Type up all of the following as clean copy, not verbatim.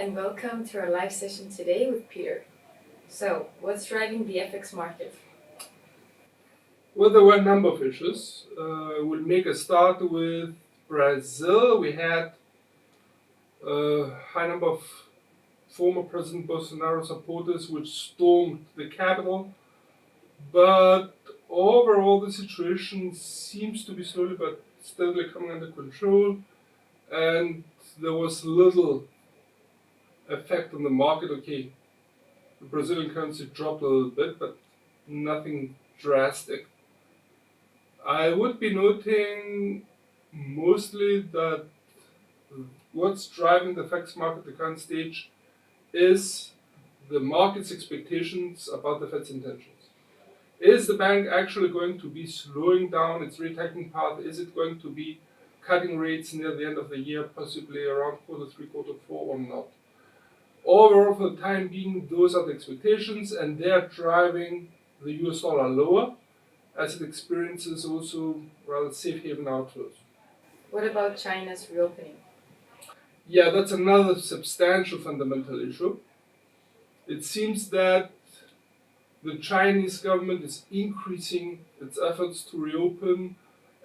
and welcome to our live session today with Peter. So, what's driving the FX market? Well, there were a number of issues. We'll make a start with Brazil. We had a high number of former President Bolsonaro supporters which stormed the capital. But overall, the situation seems to be slowly but steadily coming under control. And there was little effect on the market. Okay, the Brazilian currency dropped a little bit, but nothing drastic. I would be noting mostly that what's driving the FX market at the current stage is the market's expectations about the Fed's intentions. Is the bank actually going to be slowing down its rate hiking path? Is it going to be cutting rates near the end of the year, possibly around Q3, Q4, or not? Overall, for the time being, those are the expectations, and they are driving the US dollar lower as it experiences also rather safe haven outflows. What about China's reopening? Yeah, that's another substantial fundamental issue. It seems that the Chinese government is increasing its efforts to reopen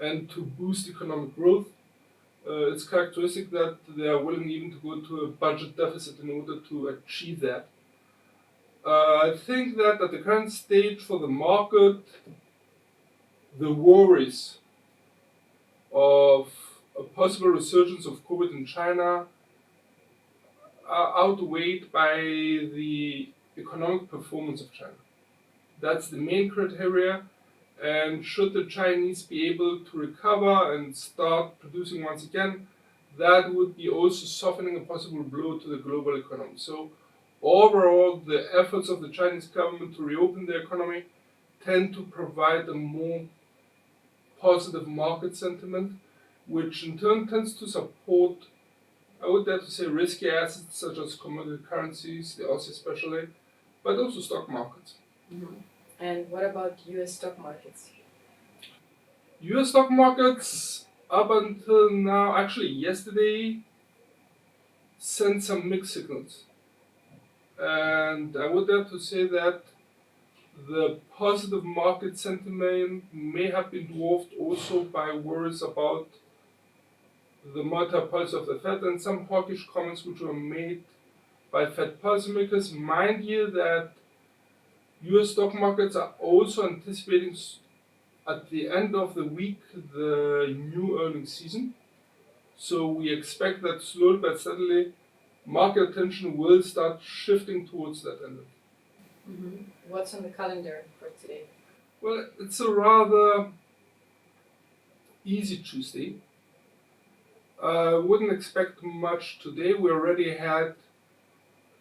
and to boost economic growth. It's characteristic that they are willing even to go to a budget deficit in order to achieve that. I think that at the current stage for the market, the worries of a possible resurgence of COVID in China are outweighed by the economic performance of China. That's the main criteria. And should the Chinese be able to recover and start producing once again, that would be also softening a possible blow to the global economy. So overall, the efforts of the Chinese government to reopen the economy tend to provide a more positive market sentiment, which in turn tends to support, I would dare to say, risky assets such as commodity currencies, the Aussie especially, but also stock markets. Mm-hmm. And what about US stock markets? US stock markets, up until now, actually yesterday, sent some mixed signals. And I would dare to say that the positive market sentiment may have been dwarfed also by worries about the monetary policy of the Fed and some hawkish comments which were made by Fed policymakers. Mind you that US stock markets are also anticipating at the end of the week the new earnings season. So we expect that slowly but steadily market attention will start shifting towards that end. Mm-hmm. What's on the calendar for today? Well, it's a rather easy Tuesday. I wouldn't expect much today. We already had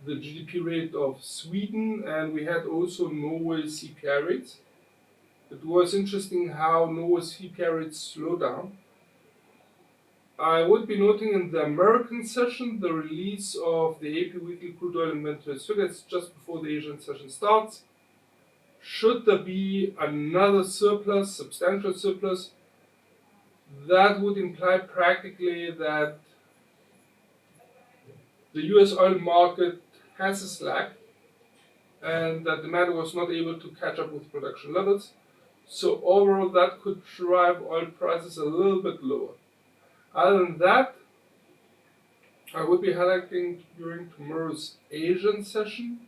the GDP rate of Sweden and we had also Norway's CPI rates. It was interesting how Norway's CPI rates slowed down. I would be noting in the American session the release of the AP weekly crude oil inventories figures just before the Asian session starts. Should there be another surplus, substantial surplus, that would imply practically that the US oil market has a slack and that demand was not able to catch up with production levels. So overall, that could drive oil prices a little bit lower. Other than that, I would be highlighting during tomorrow's Asian session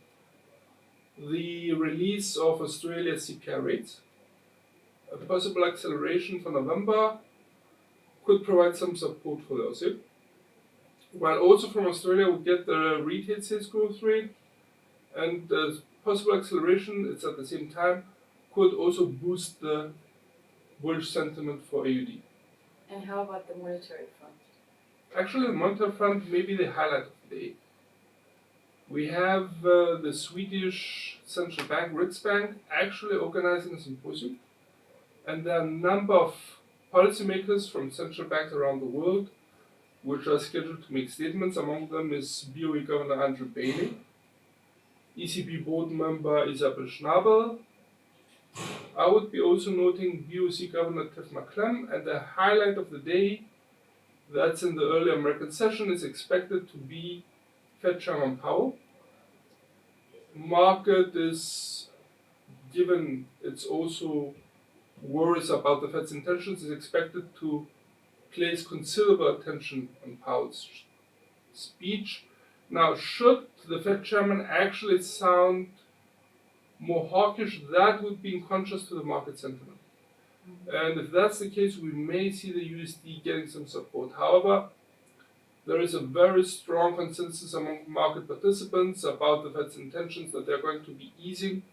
the release of Australia's CPI rates. A possible acceleration for November could provide some support for the Aussie. While also from Australia we get the retail sales growth rate, and the possible acceleration, it's at the same time, could also boost the bullish sentiment for AUD. And how about the monetary front? Actually, the monetary front may be the highlight of the day. We have the Swedish central bank, Riksbank, actually organizing a symposium, and there are a number of policymakers from central banks around the world which are scheduled to make statements. Among them is BOE Governor Andrew Bailey, ECB board member Isabel Schnabel. I would be also noting BOC Governor Tiff McClem, and the highlight of the day that's in the early American session is expected to be Fed Chairman Powell. Market is, given it's also worries about the Fed's intentions, is expected to place considerable attention on Powell's speech. Now, should the Fed chairman actually sound more hawkish, that would be in contrast to the market sentiment. And if that's the case, we may see the USD getting some support. However, there is a very strong consensus among market participants about the Fed's intentions that they're going to be easing,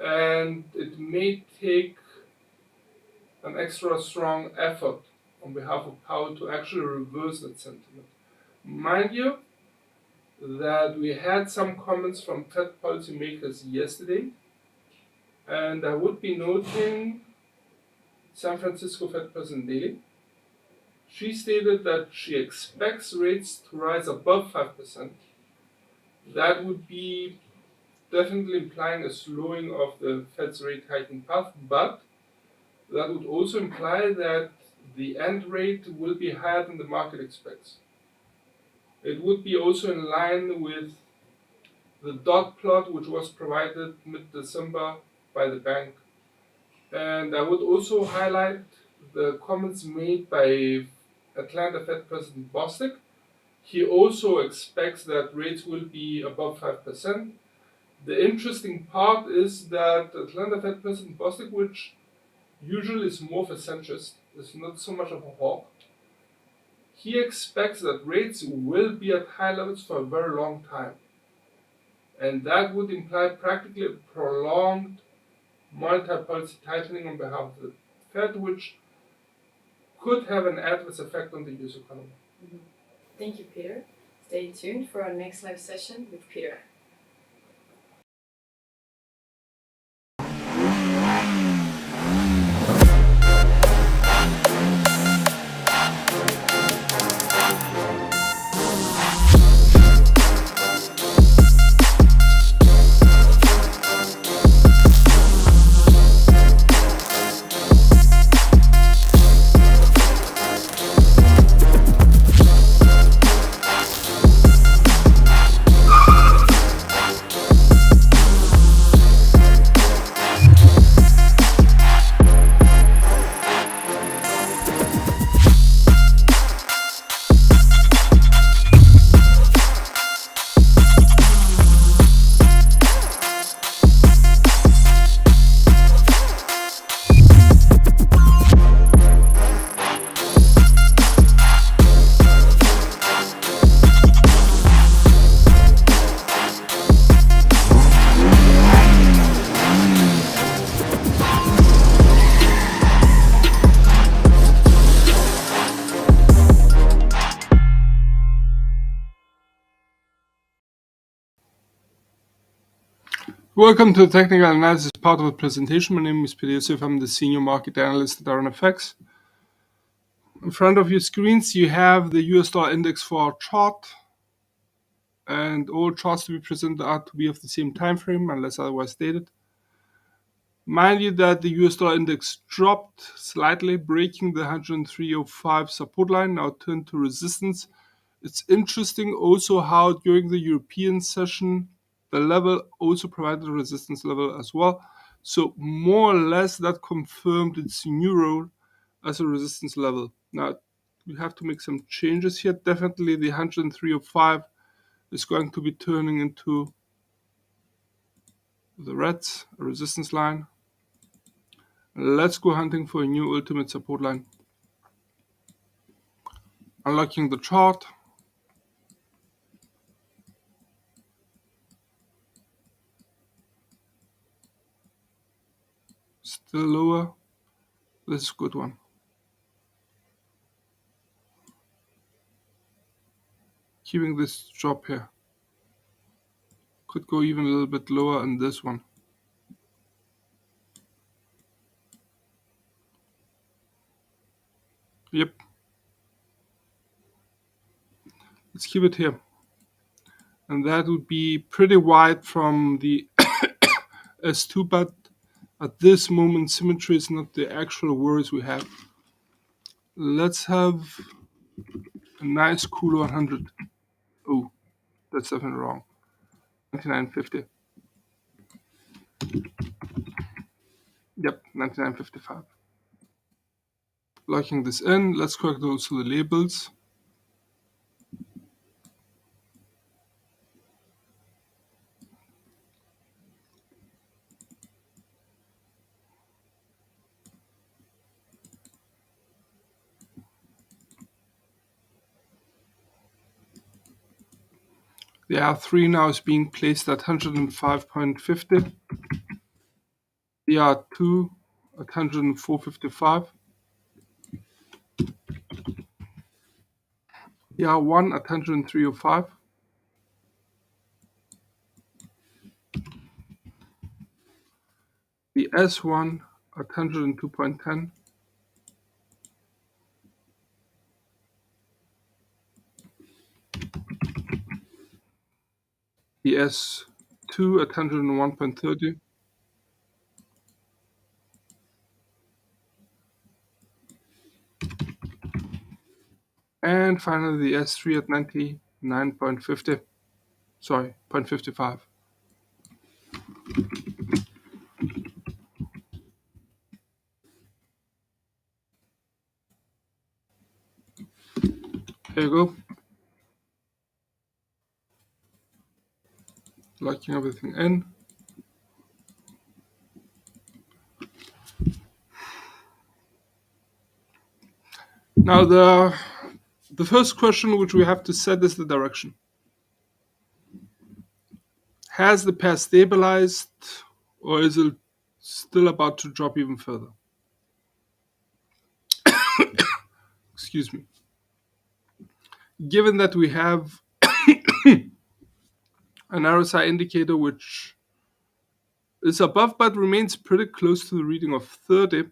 and it may take an extra strong effort on behalf of Powell to actually reverse that sentiment. Mind you, that we had some comments from Fed policymakers yesterday, and I would be noting San Francisco Fed President Daly. She stated that she expects rates to rise above 5%. That would be definitely implying a slowing of the Fed's rate hiking path, but that would also imply that the end rate will be higher than the market expects. It would be also in line with the dot plot which was provided mid-December by the bank. And I would also highlight the comments made by Atlanta Fed President Bostic. He also expects that rates will be above 5%. The interesting part is that Atlanta Fed President Bostic, which usually is more of a centrist, is not so much of a hawk, he expects that rates will be at high levels for a very long time. And that would imply practically a prolonged monetary policy tightening on behalf of the Fed, which could have an adverse effect on the US economy. Thank you, Peter. Stay tuned for our next live session with Peter. Welcome to the technical analysis part of the presentation. My name is Peter Yosef. I'm the senior market analyst at IronFX. In front of your screens, you have the US dollar index for our chart, and all charts to be presented are to be of the same time frame unless otherwise stated. Mind you that the US dollar index dropped slightly, breaking the 103.05 support line, now turned to resistance. It's interesting also how during the European session, the level also provided a resistance level as well. So more or less that confirmed its new role as a resistance level. Now we have to make some changes here. Definitely the 103.05 is going to be turning into the reds, a resistance line. Let's go hunting for a new ultimate support line. Unlocking the chart. Still lower. This is a good one. Keeping this drop here. Could go even a little bit lower in this one. Yep. Let's keep it here. And that would be pretty wide from the S2, but at this moment symmetry is not the actual worries we have. Let's have a nice cool 100. Oh, that's definitely wrong. 99.50. Yep, 99.55. Locking this in, let's correct also the labels. The R3 now is being placed at 105.50. The R2 at 104.55. The R1 at 103.05. The S1 at 102.10. The S2 at 101.30. And finally the S3 at 99.50. Sorry, 0.55. Here you go. Locking everything in. Now the first question which we have to set is the direction. Has the pair stabilized or is it still about to drop even further? Excuse me. Given that we have an RSI indicator which is above but remains pretty close to the reading of 30,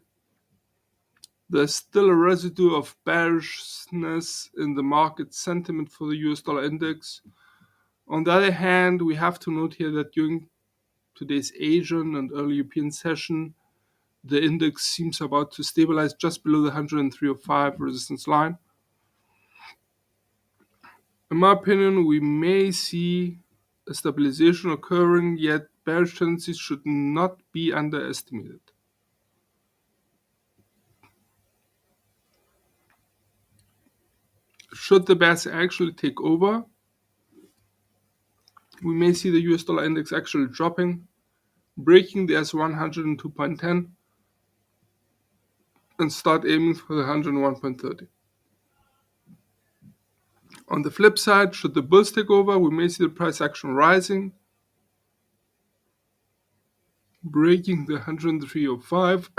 there's still a residue of bearishness in the market sentiment for the US dollar index. On the other hand, we have to note here that during today's Asian and early European session, the index seems about to stabilize just below the 103.05 resistance line. In my opinion, we may see a stabilization occurring, yet bearish tendencies should not be underestimated. Should the bears actually take over, we may see the US dollar index actually dropping, breaking the S102.10 and start aiming for the 101.30. On the flip side, should the bulls take over, we may see the price action rising, breaking the 103.05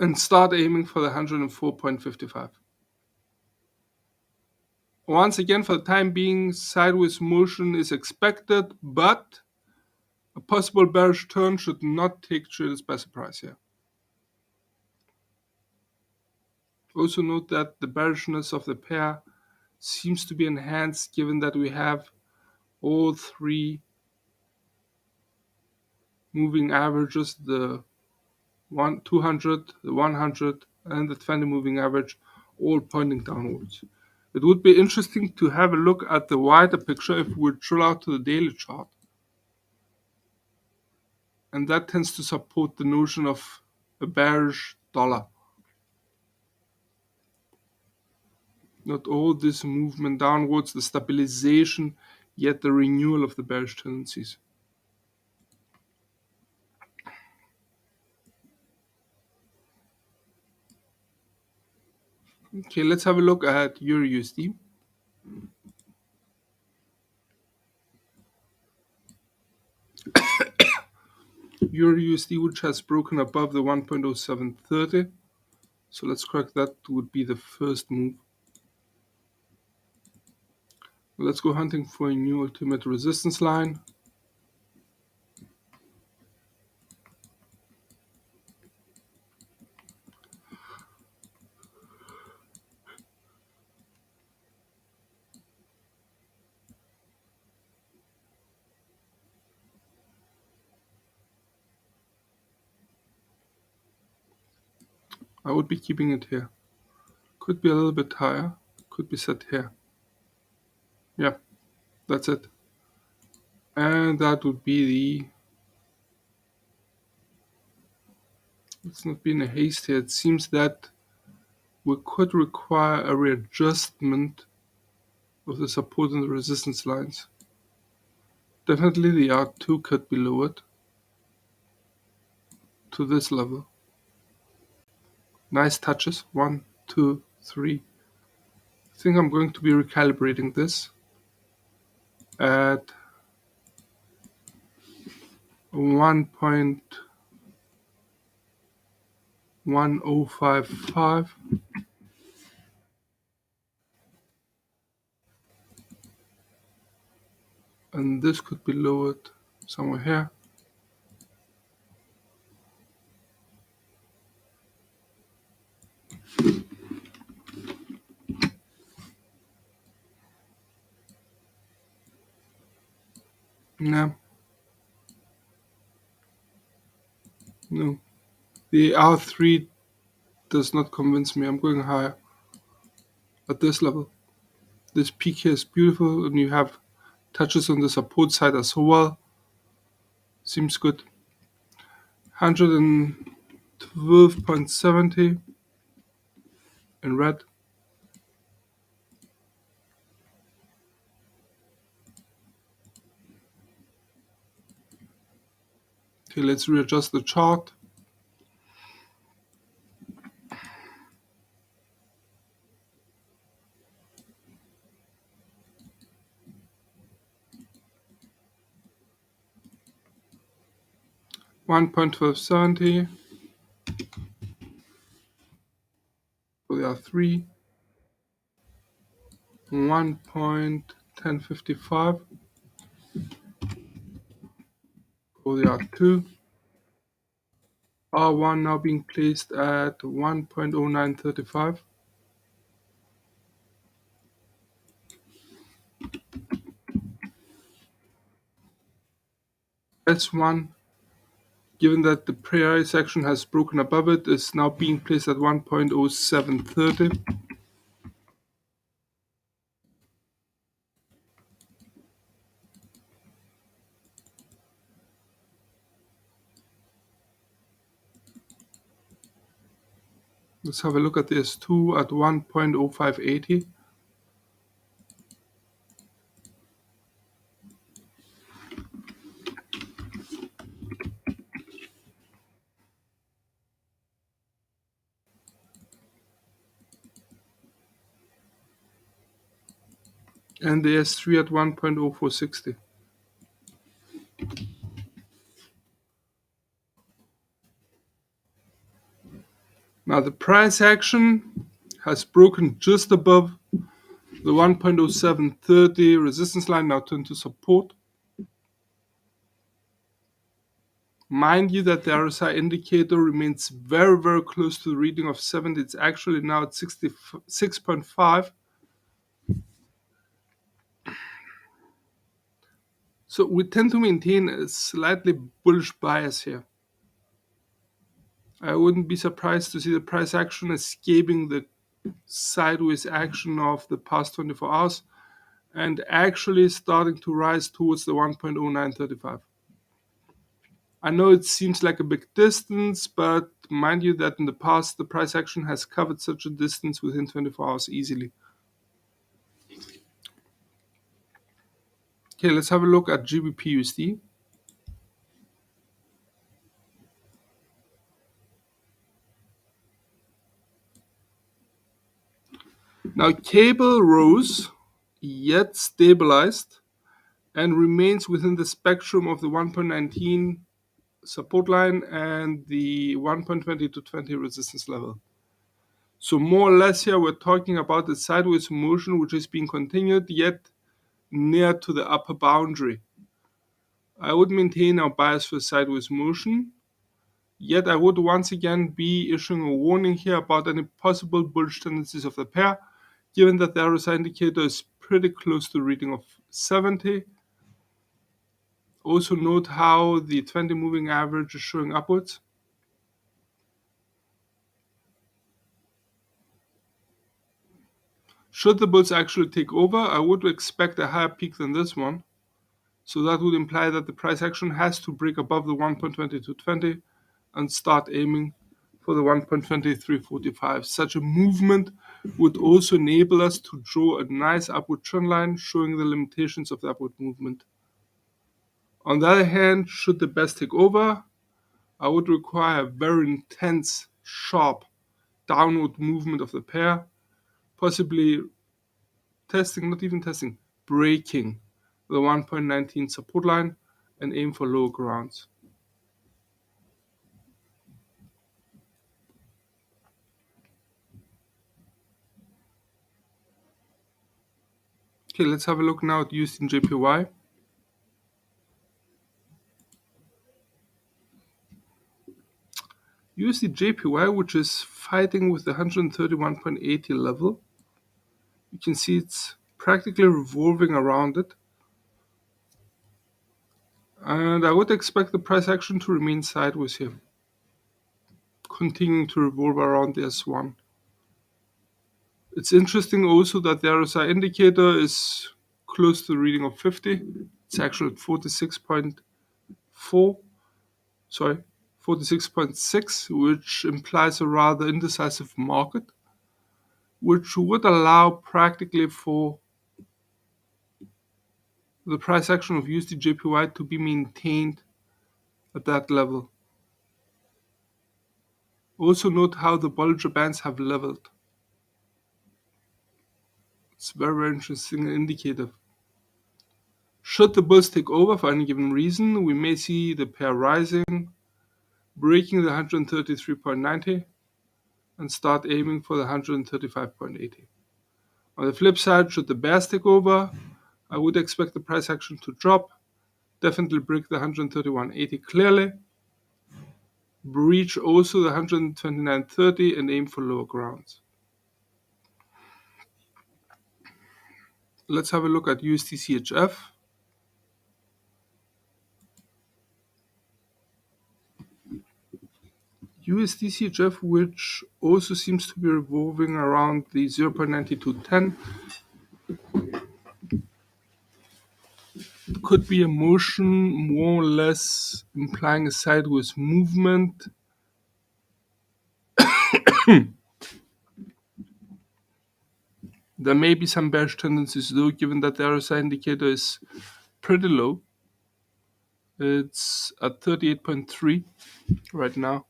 and start aiming for the 104.55. Once again, for the time being, sideways motion is expected, but a possible bearish turn should not take traders by surprise here. Also note that the bearishness of the pair seems to be enhanced given that we have all three moving averages, the 200, the 100, and the 20 moving average, all pointing downwards. It would be interesting to have a look at the wider picture if we drill out to the daily chart. And that tends to support the notion of a bearish dollar. Not all this movement downwards, the stabilization, yet the renewal of the bearish tendencies. Okay, let's have a look at Euro USD. Euro USD, which has broken above the 1.0730. So let's correct that, would be the first move. Let's go hunting for a new ultimate resistance line. I would be keeping it here. Could be a little bit higher, could be set here. Yeah, that's it. And that would be the, let's not be in a haste here. It seems that we could require a readjustment of the support and the resistance lines. Definitely the R2 could be lowered to this level. Nice touches. 1, 2, 3. I think I'm going to be recalibrating this at 1.1055. And this could be lowered somewhere here. No. No. The R3 does not convince me. I'm going higher at this level. This peak here is beautiful, and you have touches on the support side as well. Seems good. 112.70 in red. Okay, let's readjust the chart. $1.1270 for the R3, 1.1055 for the R2, R1 now being placed at 1.0935. S1, given that the price action has broken above it, is now being placed at 1.0730. Let's have a look at the S2 at 1.0580. And the S3 at 1.0460. Now the price action has broken just above the 1.0730 resistance line, now turned to support. Mind you that the RSI indicator remains very, very close to the reading of 70. It's actually now at 66.5. So we tend to maintain a slightly bullish bias here. I wouldn't be surprised to see the price action escaping the sideways action of the past 24 hours and actually starting to rise towards the 1.0935. I know it seems like a big distance, but mind you that in the past the price action has covered such a distance within 24 hours easily. Okay, let's have a look at GBP USD. Now cable rose, yet stabilized, and remains within the spectrum of the 1.19 support line and the 1.20 to 20 resistance level. So more or less here we're talking about the sideways motion which is being continued yet near to the upper boundary. I would maintain our bias for sideways motion, yet I would once again be issuing a warning here about any possible bullish tendencies of the pair, given that the RSI indicator is pretty close to the reading of 70. Also note how the 20 moving average is showing upwards. Should the bulls actually take over, I would expect a higher peak than this one. So that would imply that the price action has to break above the 1.2220 and start aiming for the 1.2345. Such a movement would also enable us to draw a nice upward trend line showing the limitations of the upward movement. On the other hand, should the best take over, I would require a very intense, sharp downward movement of the pair, possibly breaking the 1.19 support line and aim for lower grounds. Okay, let's have a look now at USD and JPY. USD JPY, which is fighting with the 131.80 level. You can see it's practically revolving around it. And I would expect the price action to remain sideways here, continuing to revolve around the S1. It's interesting also that the RSI indicator is close to the reading of 50. It's actually at 46.6, which implies a rather indecisive market, which would allow practically for the price action of USD JPY to be maintained at that level. Also note how the Bollinger Bands have leveled. It's very, very interesting indicator. Should the bulls take over for any given reason, we may see the pair rising, breaking the 133.90 and start aiming for the 135.80. On the flip side, should the bears take over, I would expect the price action to drop, definitely break the 131.80 clearly, breach also the 129.30 and aim for lower grounds. Let's have a look at USD CHF. USD CHF, which also seems to be revolving around the 0.9210, could be a motion more or less implying a sideways movement. There may be some bearish tendencies though, given that the RSI indicator is pretty low. It's at 38.3 right now.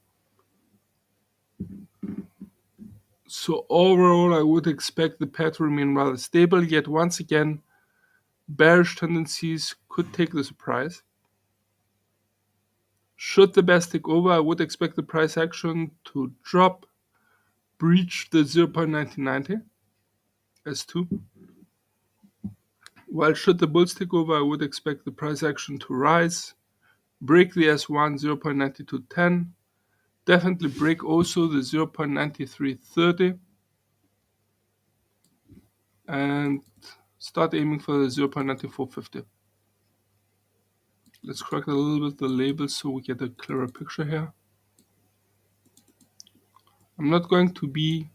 So overall, I would expect the pair to remain rather stable, yet once again, bearish tendencies could take the surprise. Should the bears take over, I would expect the price action to drop, breach the 0.1990 S2. While should the bulls take over, I would expect the price action to rise, break the S1 0.9210, definitely break also the 0.9330, and start aiming for the 0.9450. Let's correct a little bit the labels so we get a clearer picture here. I'm not going to be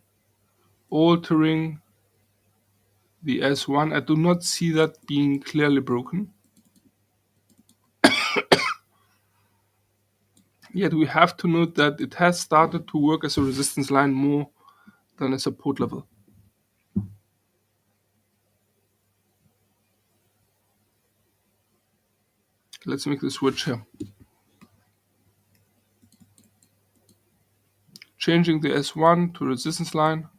altering the S1. I do not see that being clearly broken. Yet we have to note that it has started to work as a resistance line more than a support level. Let's make the switch here. Changing the S1 to resistance line.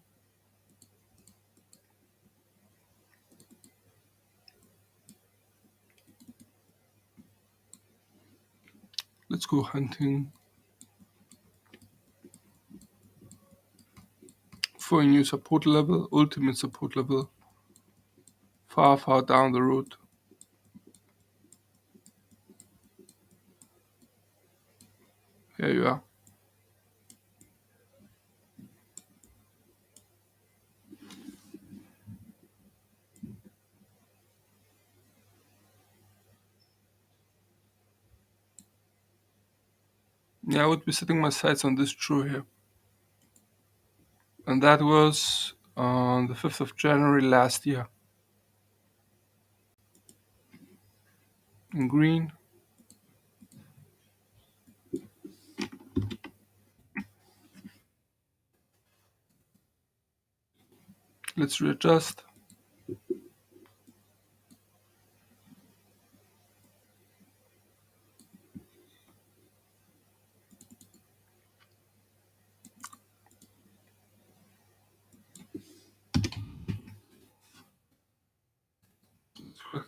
Let's go hunting for a new support level, ultimate support level, far, far down the road. Here you are. Yeah, I would be setting my sights on this true here. And that was on the 5th of January last year. In green. Let's readjust.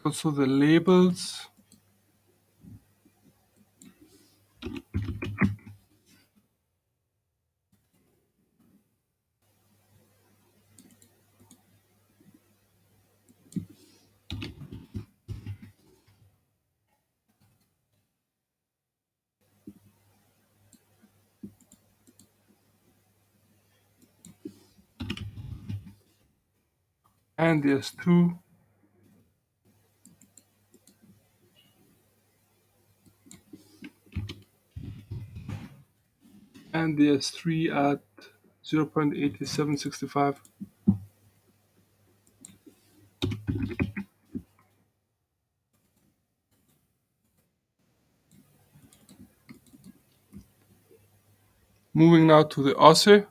Also the labels. And the S2. And the S3 at 0.8765. Moving now to the Aussie.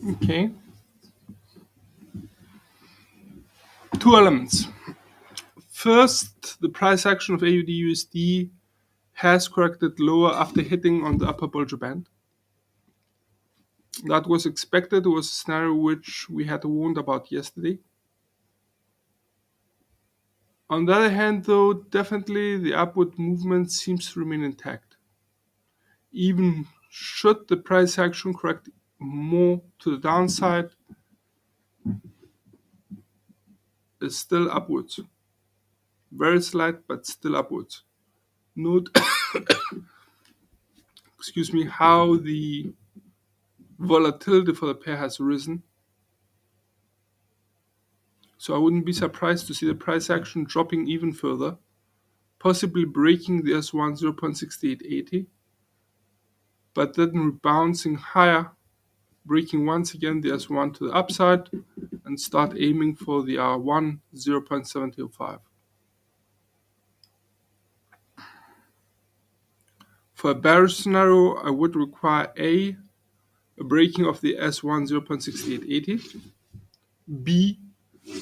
Okay. Two elements. First, the price action of AUD USD has corrected lower after hitting on the upper Bollinger Band. That was expected. It was a scenario which we had warned about yesterday. On the other hand, though, definitely the upward movement seems to remain intact. Even should the price action correct more to the downside, it's still upwards. Very slight, but still upwards. Note, excuse me, how the volatility for the pair has risen. So I wouldn't be surprised to see the price action dropping even further, possibly breaking the S1 0.6880, but then rebounding higher, breaking once again the S1 to the upside, and start aiming for the R1 0.705. For a bearish scenario, I would require A breaking of the S1 0.6880, B,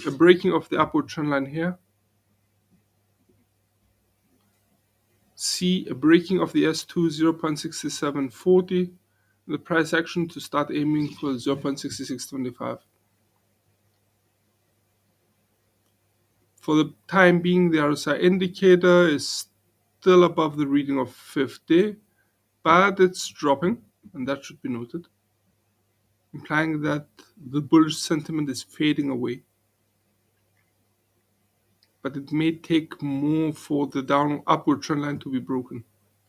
a breaking of the upward trend line here, C, a breaking of the S2 0.6740, the price action to start aiming for 0.6625. For the time being, the RSI indicator is still above the reading of 50, but it's dropping, and that should be noted, implying that the bullish sentiment is fading away. But it may take more for the upward trend line to be broken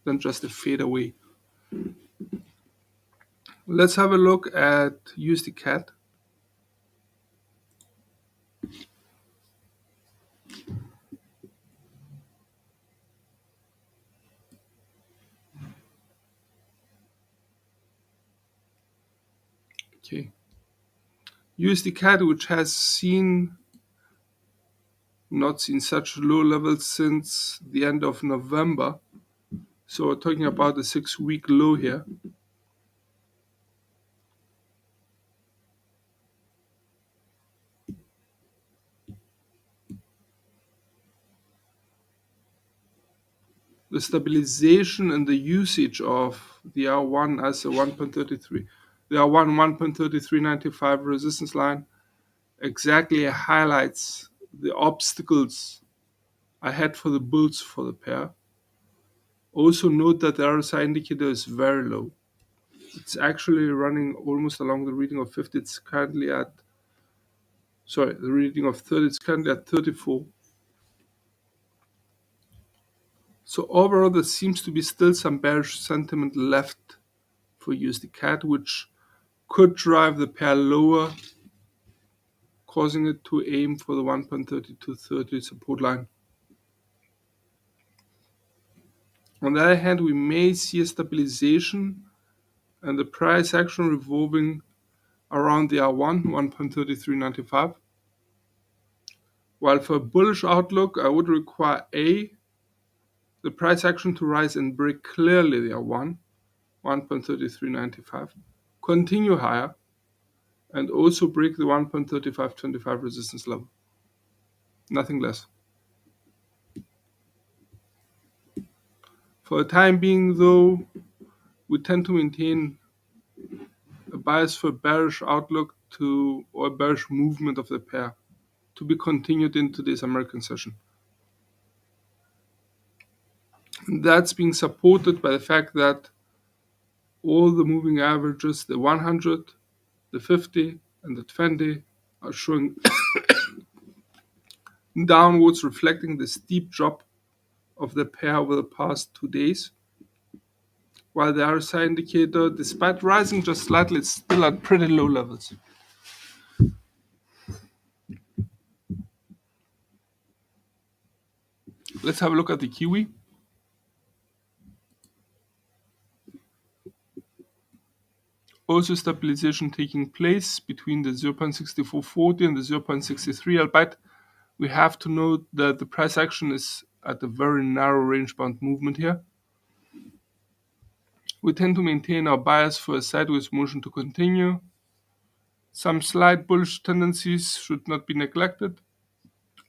than just a fade away. Let's have a look at USD CAD. Okay. USD CAD, which has not seen such low levels since the end of November. So we're talking about a 6-week low here. The stabilization and the usage of the R1 as a 1.33, the R1 1.3395 resistance line exactly highlights the obstacles I had for the bulls for the pair. Also note that the RSI indicator is very low. It's actually running almost along the reading of 50. It's currently at, the reading of 30. It's currently at 34. So overall, there seems to be still some bearish sentiment left for USD CAD, which could drive the pair lower, causing it to aim for the 1.3230 support line. On the other hand, we may see a stabilization and the price action revolving around the R1, 1.3395. While for a bullish outlook, I would require A, the price action to rise and break clearly the R1, 1.3395, continue higher, and also break the 1.3525 resistance level. Nothing less. For the time being, though, we tend to maintain a bias for bearish outlook or bearish movement of the pair to be continued into this American session. And that's being supported by the fact that all the moving averages, the 100, the 50, and the 20, are showing downwards, reflecting the steep drop of the pair over the past 2 days. While the RSI indicator, despite rising just slightly, is still at pretty low levels. Let's have a look at the Kiwi. Also stabilization taking place between the 0.6440 and the 0.63, albeit we have to note that the price action is at a very narrow range bound movement here. We tend to maintain our bias for a sideways motion to continue. Some slight bullish tendencies should not be neglected,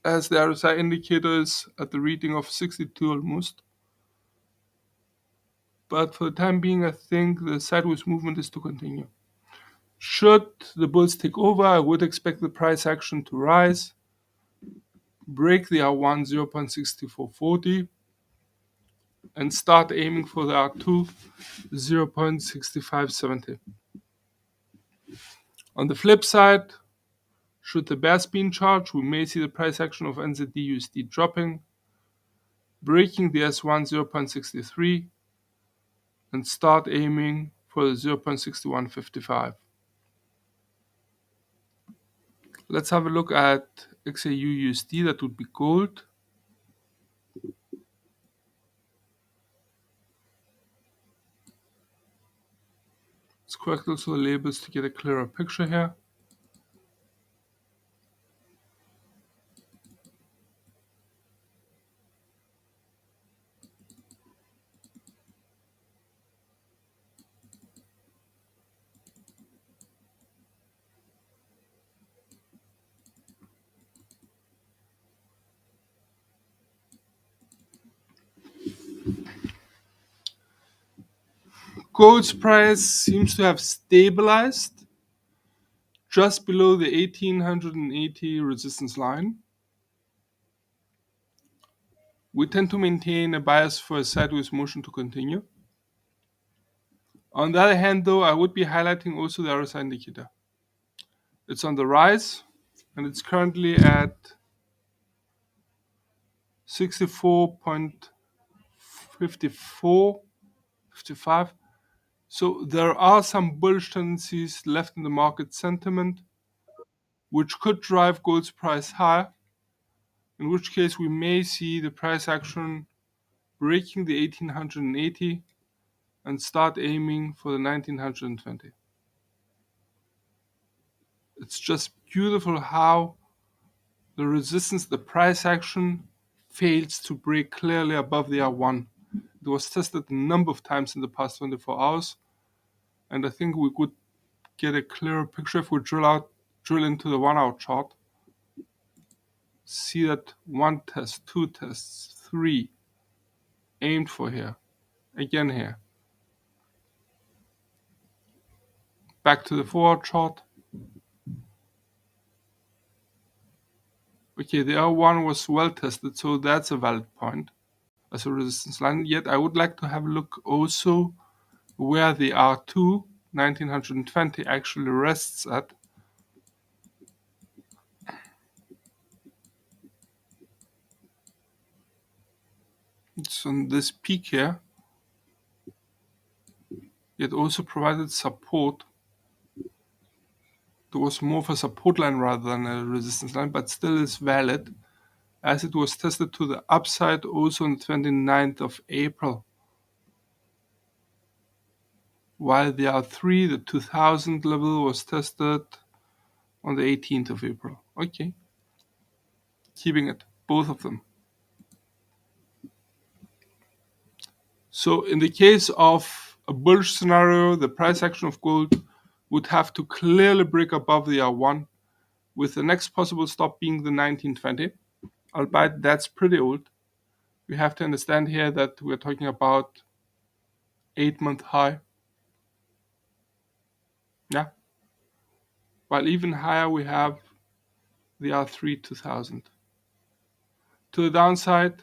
as the RSI indicator is at the reading of 62 almost. But for the time being, I think the sideways movement is to continue. Should the bulls take over, I would expect the price action to rise, break the R1 0.6440, and start aiming for the R2 0.6570. On the flip side, should the bears be in charge, we may see the price action of NZD-USD dropping, breaking the S1 0.63, and start aiming for the 0.6155. Let's have a look at XAU-USD, that would be gold. Let's correct also the labels to get a clearer picture here. Gold's price seems to have stabilized just below the 1880 resistance line. We tend to maintain a bias for a sideways motion to continue. On the other hand, though, I would be highlighting also the RSI indicator. It's on the rise, and it's currently at 64.54, 55. So there are some bullish tendencies left in the market sentiment, which could drive gold's price higher, in which case we may see the price action breaking the 1880 and start aiming for the 1920. It's just beautiful how the resistance, the price action, fails to break clearly above the R1. It was tested a number of times in the past 24 hours, and I think we could get a clearer picture if we drill into the 1 hour chart. See that one test, two tests, three aimed for here, again here. Back to the 4 hour chart. Okay, the R1 was well tested, so that's a valid point as a resistance line. Yet I would like to have a look also where the R2 1920 actually rests at. It's on this peak here. It also provided support. There was more of a support line rather than a resistance line, but still is valid, as it was tested to the upside also on the 29th of April. while the R3, the 2000 level, was tested on the 18th of April. Okay, keeping it, both of them. So in the case of a bullish scenario, the price action of gold would have to clearly break above the R1, with the next possible stop being the 1920. Albeit that's pretty old. We have to understand here that we're talking about 8-month high. Yeah. While even higher we have the R3 2000. To the downside,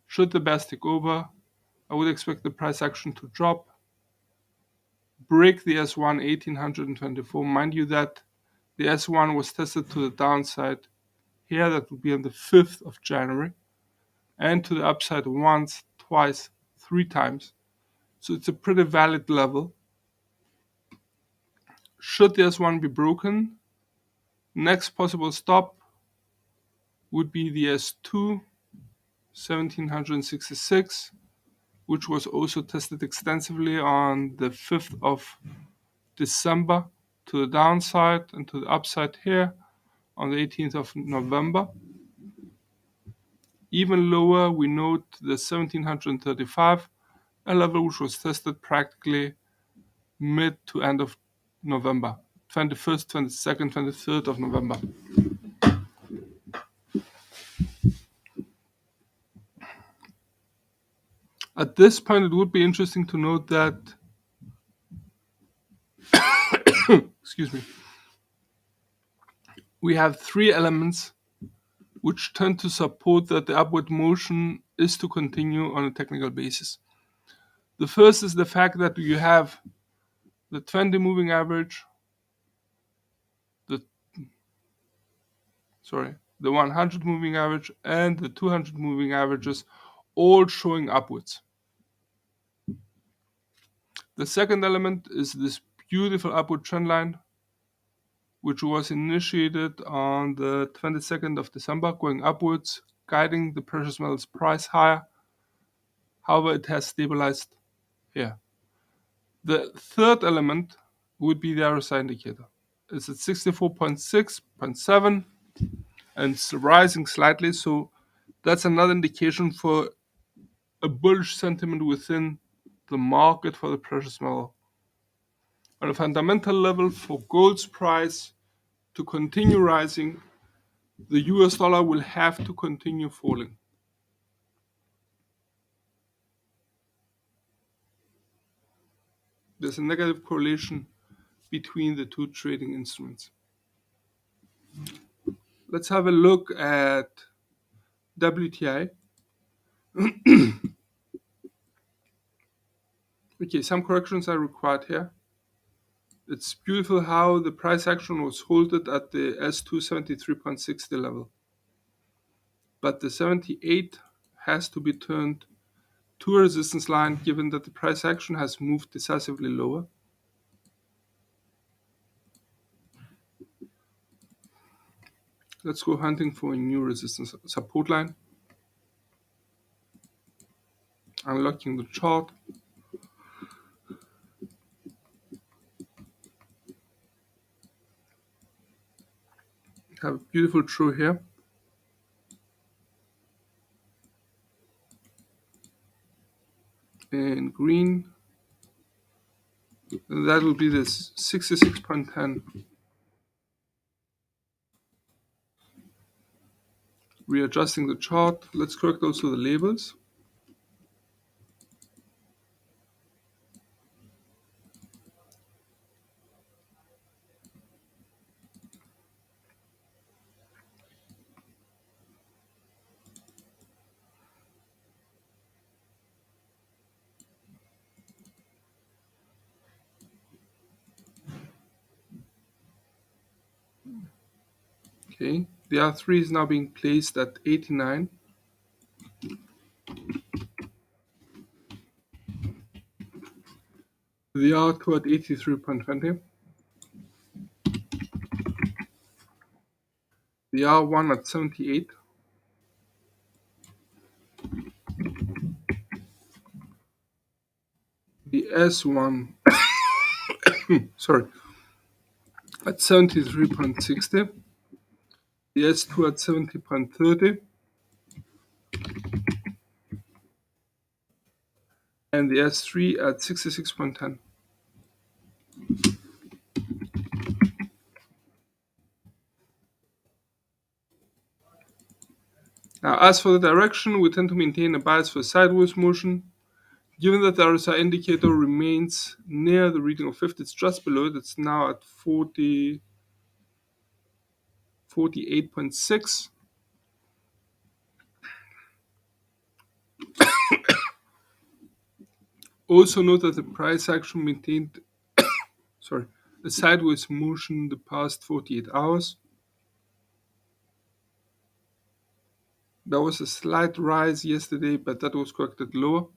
should the bears take over, I would expect the price action to drop, break the S1 1824. Mind you that the S1 was tested to the downside here, that would be on the 5th of January, and to the upside once, twice, 3 times. So it's a pretty valid level. Should the S1 be broken, next possible stop would be the S2 1766, which was also tested extensively on the 5th of December to the downside and to the upside here on the 18th of November. Even lower, we note the 1735, a level which was tested practically mid to end of November, 21st, 22nd, 23rd of November. At this point, it would be interesting to note that excuse me, we have 3 elements which tend to support that the upward motion is to continue on a technical basis. The first is the fact that you have the 20 moving average, the 100 moving average and the 200 moving averages all showing upwards. The second element is this beautiful upward trend line, which was initiated on the 22nd of December, going upwards, guiding the precious metals price higher. However, it has stabilized here. The third element would be the RSI indicator. It's at 64.6.7 and it's rising slightly, so that's another indication for a bullish sentiment within the market for the precious metal. On a fundamental level, for gold's price to continue rising, the US dollar will have to continue falling. There's a negative correlation between the two trading instruments. Let's have a look at WTI. Okay, some corrections are required here. It's beautiful how the price action was halted at the S2 73.60 level. But the 78 has to be turned to a resistance line given that the price action has moved decisively lower. Let's go hunting for a new resistance support line. Unlocking the chart. Have a beautiful throw here. In green. And that will be this 66.10. Readjusting the chart. Let's correct also the labels. Okay, the R3 is now being placed at 89. The R2 at 83.20. The R1 at 78. the S1 sorry, at 73.60, the S2 at 70.30, and the S3 at 66.10. Now, as for the direction, we tend to maintain a bias for sideways motion. Given that the RSI indicator remains near the reading of 50, it's just below it. It's now at 48.6. Also note that the price action maintained a sideways motion the past 48 hours. There was a slight rise yesterday, but that was corrected lower.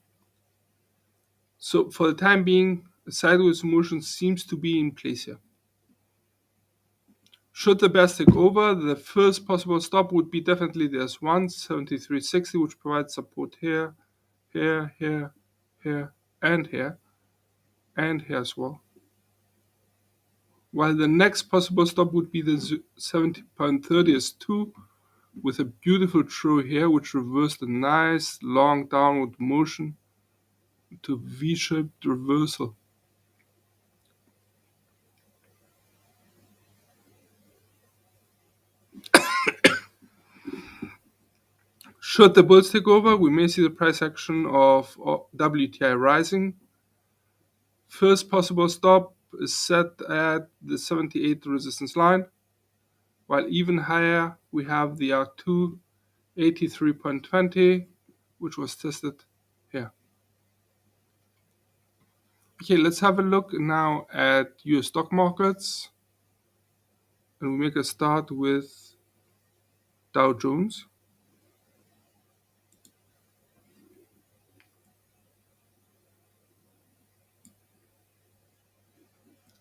So for the time being, a sideways motion seems to be in place here. Should the bears take over, the first possible stop would be definitely the S1, 73.60, which provides support here, here, here, here, and here as well. While the next possible stop would be the 70.30 S2 with a beautiful throw here, which reversed a nice long downward motion to V-shaped reversal. Should the bulls take over, we may see the price action of WTI rising. First possible stop is set at the 78 resistance line, while even higher we have the R2 83.20, which was tested here. Okay, let's have a look now at US stock markets, and we make a start with Dow Jones.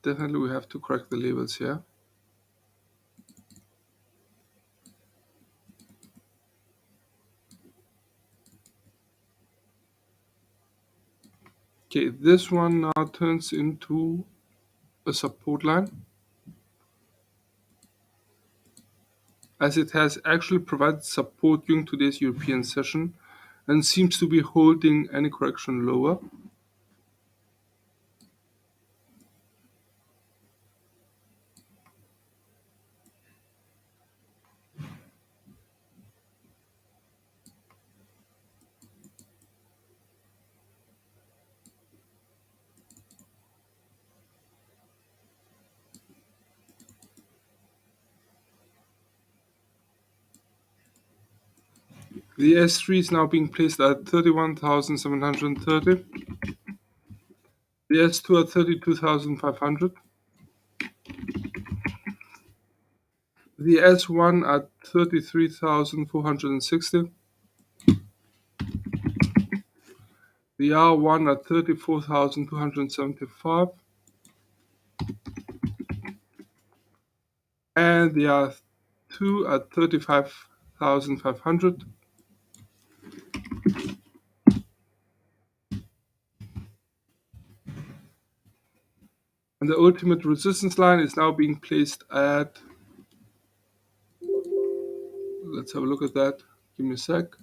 Definitely we have to correct the labels here. Okay, this one now turns into a support line, as it has actually provided support during today's European session and seems to be holding any correction lower. The S3 is now being placed at 31,730. The S2 at 32,500. The S1 at 33,460. The R1 at 34,275. And the R2 at 35,500. And the ultimate resistance line is now being placed at, let's have a look at that. Give me a sec.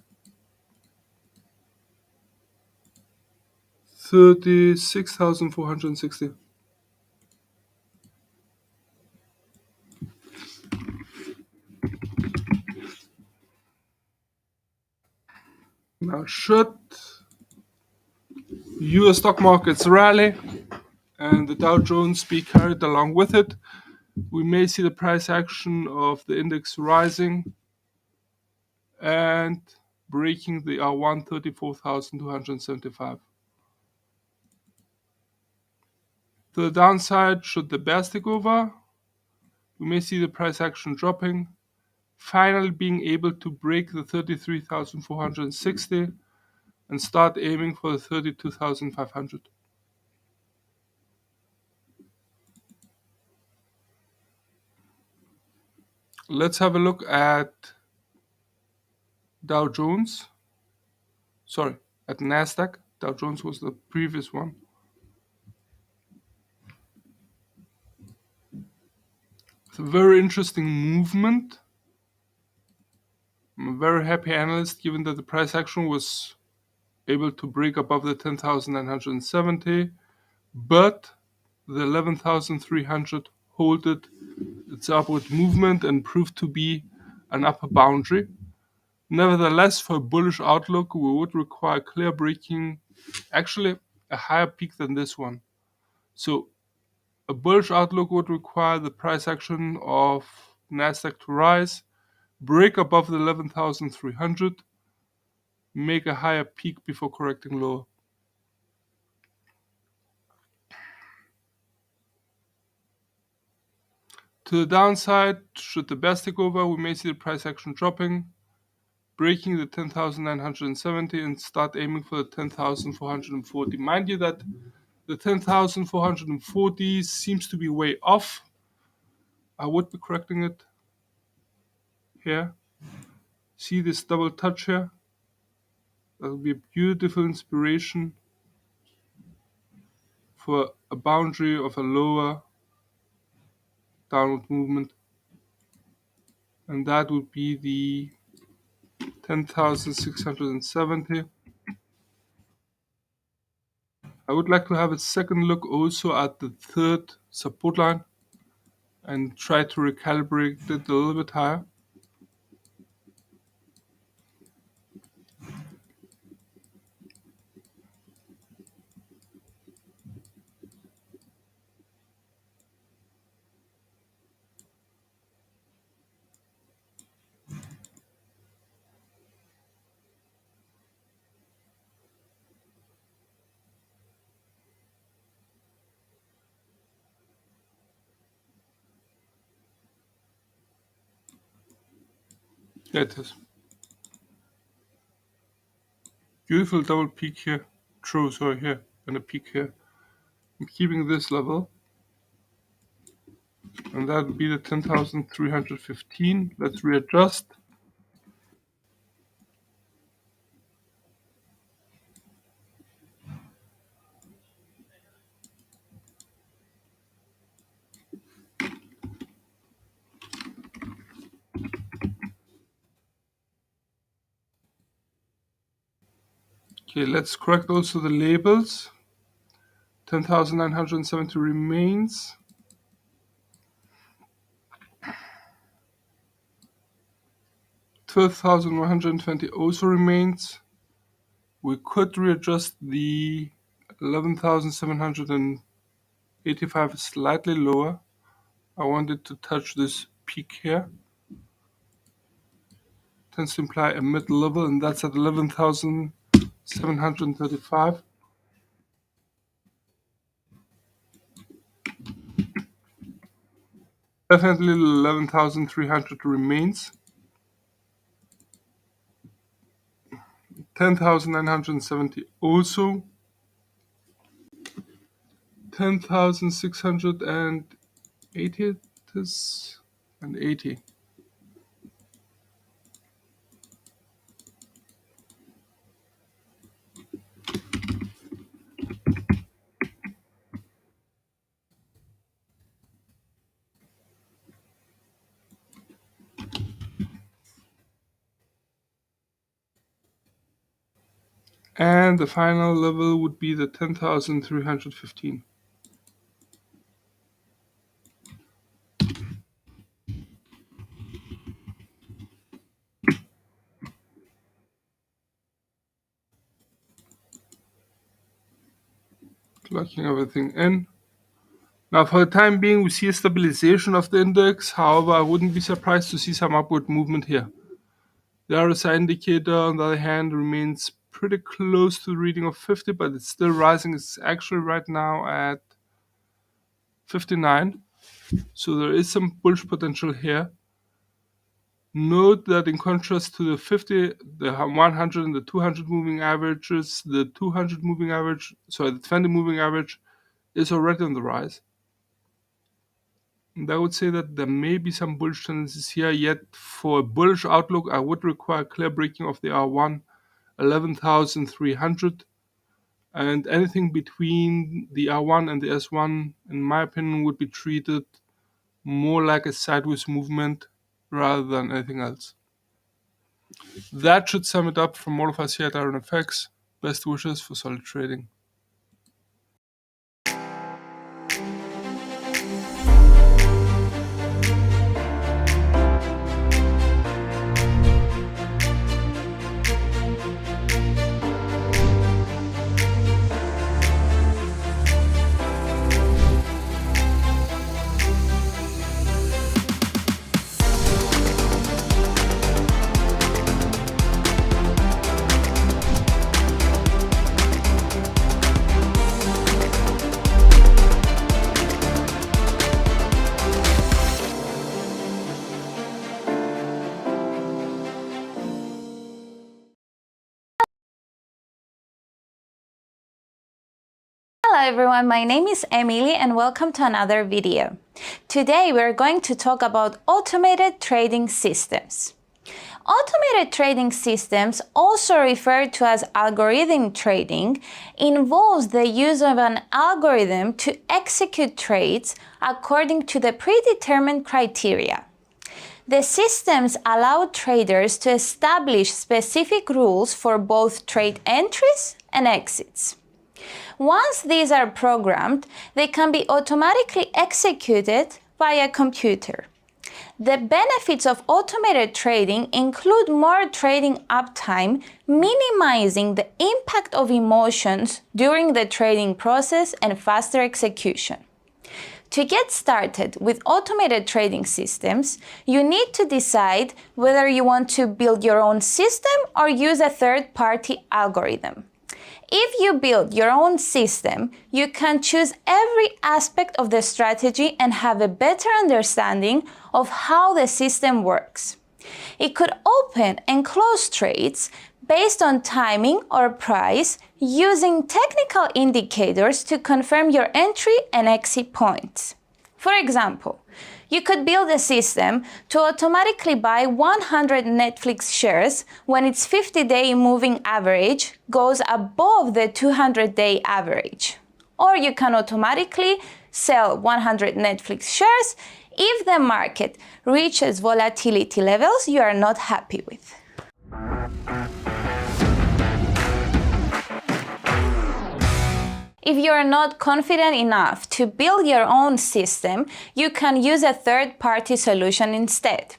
36,460. Now, should US stock markets rally and the Dow Jones be carried along with it, we may see the price action of the index rising and breaking the R1 34,275. To the downside, should the bears take over, we may see the price action dropping, finally being able to break the 33,460 and start aiming for the 32,500. Let's have a look at Dow Jones. Sorry, at NASDAQ. Dow Jones was the previous one. It's a very interesting movement. I'm a very happy analyst given that the price action was able to break above the 10,970, but the 11,300 holded its upward movement and proved to be an upper boundary. Nevertheless, for a bullish outlook, we would require clear breaking, actually a higher peak than this one. So a bullish outlook would require the price action of Nasdaq to rise, break above the 11,300, make a higher peak before correcting lower. To the downside, should the bears take over, we may see the price action dropping, breaking the 10,970 and start aiming for the 10,440. Mind you that the 10,440 seems to be way off. I would be correcting it here. See this double touch here? That would be a beautiful inspiration for a boundary of a lower downward movement. And that would be the 10,670. I would like to have a second look also at the third support line and try to recalibrate it a little bit higher. There it is. Beautiful double peak here. Sorry, here. And a peak here. I'm keeping this level. And that would be the 10,315. Let's readjust. Okay, let's correct also the labels. 10,970 remains. 12,120 also remains. We could readjust the 11,785 slightly lower. I wanted to touch this peak here. Tends to imply a mid level, and that's at 11,735. Definitely 11,300 remains. 10,970 also. 10,680 this and 80. And the final level would be the 10,315. Locking everything in. Now, for the time being, we see a stabilization of the index. However, I wouldn't be surprised to see some upward movement here. The RSI indicator, on the other hand, remains pretty close to the reading of 50, but it's still rising. It's actually right now at 59. So there is some bullish potential here. Note that in contrast to the 50, the 100 and the 200 moving averages, the 200 moving average, the 20 moving average is already on the rise. And I would say that there may be some bullish tendencies here, yet for a bullish outlook, I would require clear breaking of the R1, 11,300, and anything between the R1 and the S1, in my opinion, would be treated more like a sideways movement rather than anything else. That should sum it up from all of us here at IronFX. Best wishes for solid trading. Hello everyone, my name is Emily and welcome to another video. Today we're going to talk about automated trading systems. Automated trading systems, also referred to as algorithm trading, involves the use of an algorithm to execute trades according to the predetermined criteria. The systems allow traders to establish specific rules for both trade entries and exits. Once these are programmed, they can be automatically executed by a computer. The benefits of automated trading include more trading uptime, minimizing the impact of emotions during the trading process, and faster execution. To get started with automated trading systems, you need to decide whether you want to build your own system or use a third-party algorithm. If you build your own system, you can choose every aspect of the strategy and have a better understanding of how the system works. It could open and close trades based on timing or price using technical indicators to confirm your entry and exit points. For example, you could build a system to automatically buy 100 Netflix shares when its 50-day moving average goes above the 200-day average. Or you can automatically sell 100 Netflix shares if the market reaches volatility levels you are not happy with. If you are not confident enough to build your own system, you can use a third-party solution instead.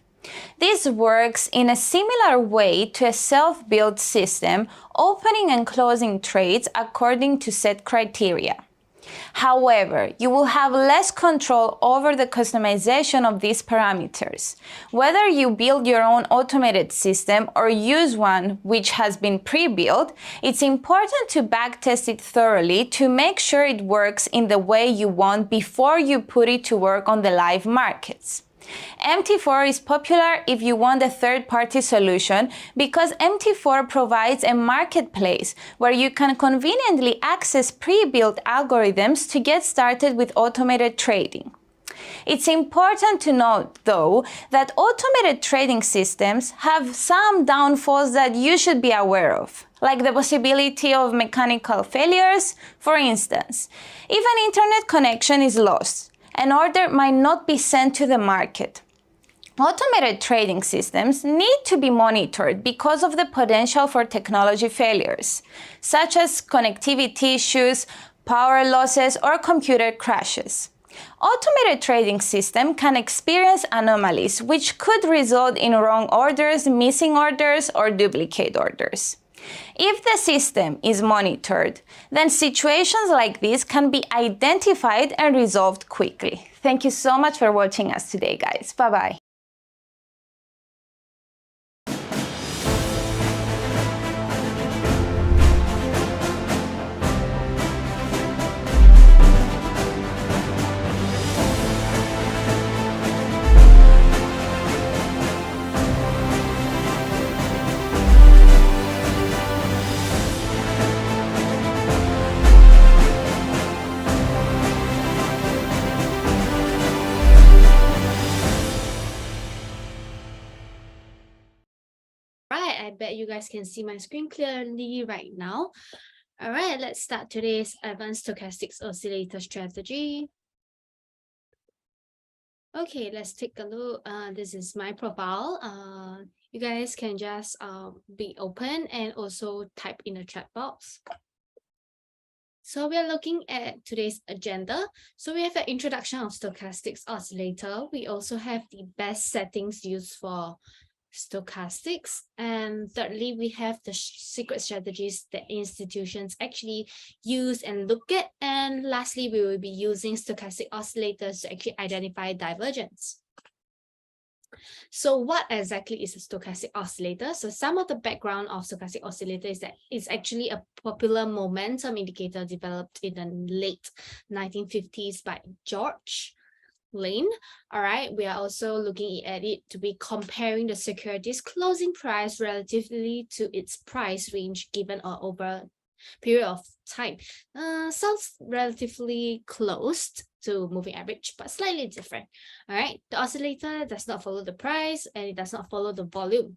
This works in a similar way to a self-built system, opening and closing trades according to set criteria. However, you will have less control over the customization of these parameters. Whether you build your own automated system or use one which has been pre-built, it's important to backtest it thoroughly to make sure it works in the way you want before you put it to work on the live markets. MT4 is popular if you want a third-party solution because MT4 provides a marketplace where you can conveniently access pre-built algorithms to get started with automated trading. It's important to note, though, that automated trading systems have some downfalls that you should be aware of, like the possibility of mechanical failures. For instance, if an internet connection is lost, an order might not be sent to the market. Automated trading systems need to be monitored because of the potential for technology failures, such as connectivity issues, power losses, or computer crashes. Automated trading system can experience anomalies which could result in wrong orders, missing orders, or duplicate orders. If the system is monitored, then situations like this can be identified and resolved quickly. Thank you so much for watching us today, guys. Bye-bye. Right, I bet you guys can see my screen clearly right now. All right, let's start today's advanced stochastics oscillator strategy. Okay, let's take a look. This is my profile. You guys can just be open and also type in the chat box. So we are looking at today's agenda. So we have an introduction of stochastics oscillator. We also have the best settings used for stochastics. And thirdly, we have the secret strategies that institutions actually use and look at. And lastly, we will be using stochastic oscillators to actually identify divergence. So what exactly is a stochastic oscillator? So some of the background of stochastic oscillator is that it's actually a popular momentum indicator developed in the late 1950s by George Lane. All right, we are also looking at it to be comparing the security's closing price relatively to its price range given or over period of time. Sounds relatively close to moving average, but slightly different. All right, the oscillator does not follow the price and it does not follow the volume,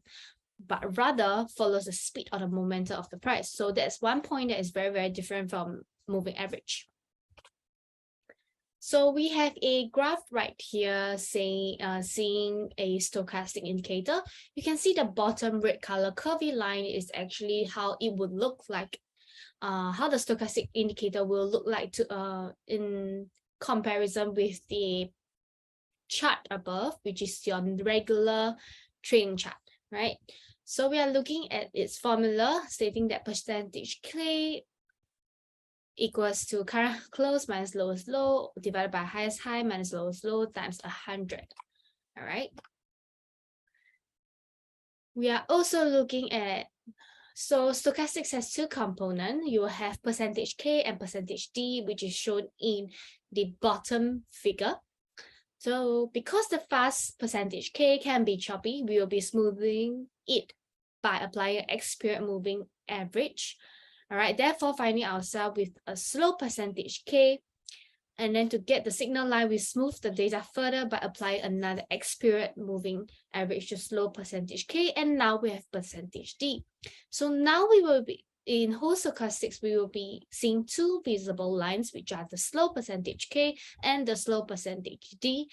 but rather follows the speed or the momentum of the price. So that's one point that is very, very different from moving average. So we have a graph right here saying, seeing a stochastic indicator. You can see the bottom red color curvy line is actually how it would look like, how the stochastic indicator will look like to in comparison with the chart above, which is your regular trading chart, right? So we are looking at its formula stating that percentage K equals to current close minus lowest low divided by highest high minus lowest low times 100. All right. We are also looking at, so stochastics has two components. You will have percentage K and percentage D, which is shown in the bottom figure. So because the fast percentage K can be choppy, we will be smoothing it by applying an X-period moving average. All right, therefore finding ourselves with a slow percentage K. And then to get the signal line, we smooth the data further by applying another X-period moving average to slow percentage K. And now we have percentage D. So now we will be, in whole stochastics, we will be seeing two visible lines, which are the slow percentage K and the slow percentage D,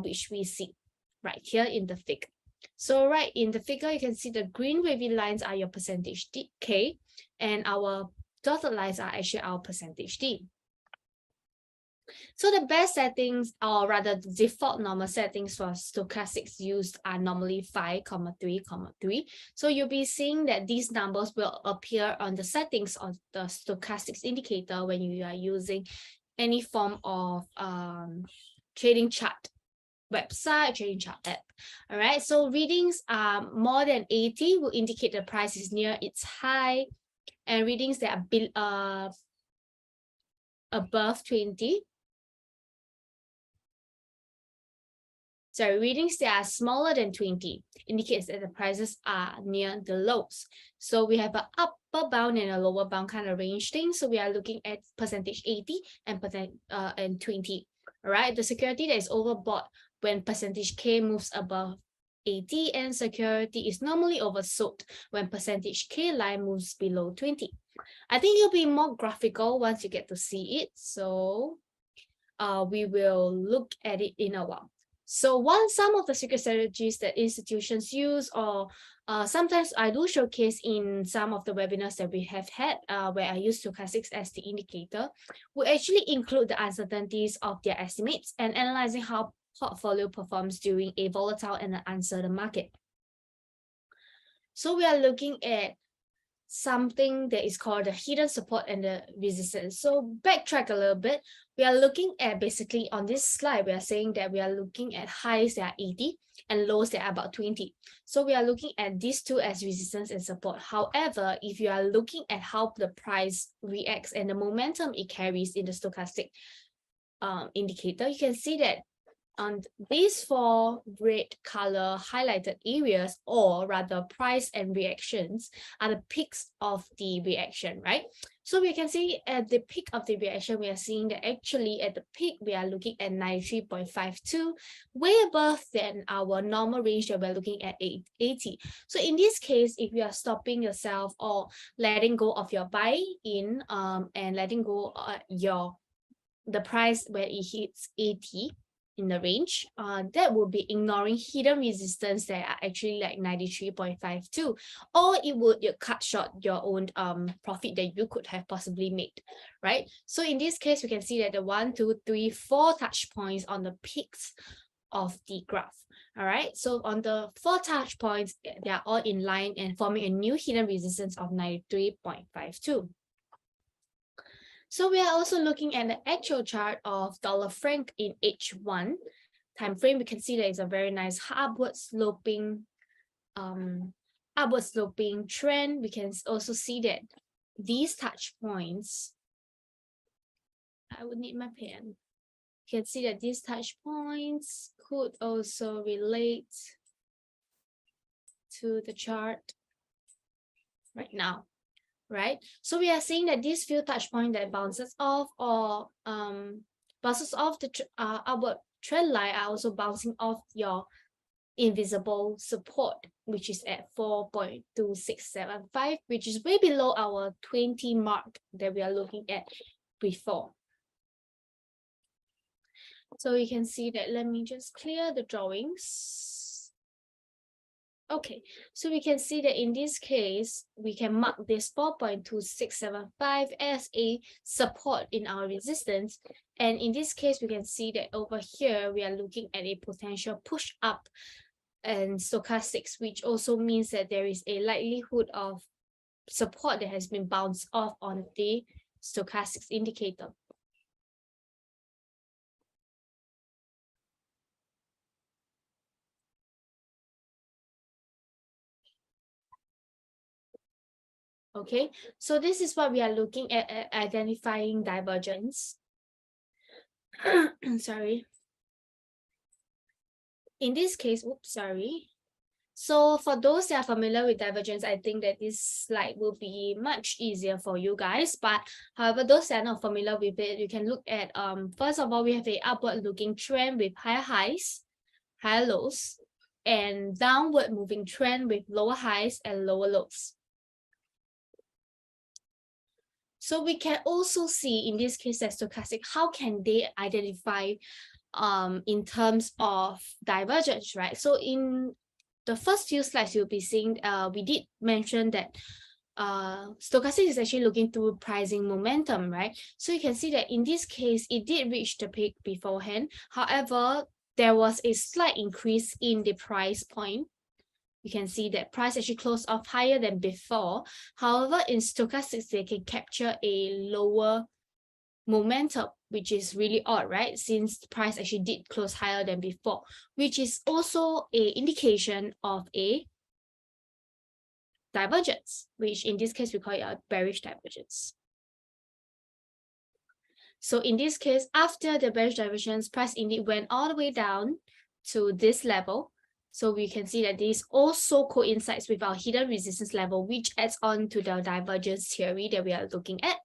which we see right here in the figure. So right in the figure, you can see the green wavy lines are your percentage D, K, and our dotted lines are actually our percentage D. So the best settings, or rather the default normal settings for stochastics used are normally 5,3,3. So you'll be seeing that these numbers will appear on the settings of the stochastics indicator when you are using any form of trading chart website, trading chart app. All right, so readings are more than 80 will indicate the price is near its high, and readings that are above 20. So readings that are smaller than 20 indicates that the prices are near the lows. So we have an upper bound and a lower bound kind of range thing. So we are looking at percentage 80 and 20. All right, the security that is overbought when percentage K moves above 80, and security is normally oversold when percentage K line moves below 20. I think it'll be more graphical once you get to see it. So we will look at it in a while. So some of the secret strategies that institutions use, or sometimes I do showcase in some of the webinars that we have had where I use stochastics as the indicator, will actually include the uncertainties of their estimates and analyzing how portfolio performs during a volatile and uncertain market. So we are looking at something that is called the hidden support and the resistance. So backtrack a little bit, we are looking at basically on this slide, we are saying that we are looking at highs that are 80 and lows that are about 20. So we are looking at these two as resistance and support. However, if you are looking at how the price reacts and the momentum it carries in the stochastic indicator, you can see that on these four red color highlighted areas, or rather price and reactions, are the peaks of the reaction, right? So we can see at the peak of the reaction, we are seeing that actually at the peak, we are looking at 93.52, way above than our normal range that we're looking at 80. So in this case, if you are stopping yourself or letting go of your buy in and letting go the price where it hits 80, in the range, that would be ignoring hidden resistance that are actually like 93.52, or it would cut short your own profit that you could have possibly made, right? So in this case, we can see that the 1, 2, 3, 4 touch points on the peaks of the graph. All right, so on the 4 touch points, they are all in line and forming a new hidden resistance of 93.52. So we are also looking at the actual chart of dollar franc in H1 time frame. We can see that it's a very nice upward sloping trend. We can also see that these touch points, I would need my pen. You can see that these touch points could also relate to the chart right now. Right, so we are seeing that these few touch point that bounces off or bounces off the upward trend line are also bouncing off your invisible support, which is at 4.2675, which is way below our 20 mark that we are looking at before. So you can see that. Let me just clear the drawings. Okay, so we can see that in this case, we can mark this 4.2675 as a support in our resistance. And in this case, we can see that over here, we are looking at a potential push up and stochastics, which also means that there is a likelihood of support that has been bounced off on the stochastics indicator. Okay, so this is what we are looking at identifying divergence. Sorry. In this case, oops, sorry. So for those that are familiar with divergence, I think that this slide will be much easier for you guys. But however, those that are not familiar with it, you can look at, first of all, we have a upward looking trend with higher highs, higher lows, and downward moving trend with lower highs and lower lows. So we can also see in this case that stochastic, how can they identify in terms of divergence, right? So in the first few slides, you'll be seeing, we did mention that stochastic is actually looking through pricing momentum, right? So you can see that in this case, it did reach the peak beforehand. However, there was a slight increase in the price point. You can see that price actually closed off higher than before. However, in stochastics, they can capture a lower momentum, which is really odd, right? Since the price actually did close higher than before, which is also an indication of a divergence, which in this case, we call it a bearish divergence. So in this case, after the bearish divergence, price indeed went all the way down to this level. So we can see that this also coincides with our hidden resistance level, which adds on to the divergence theory that we are looking at.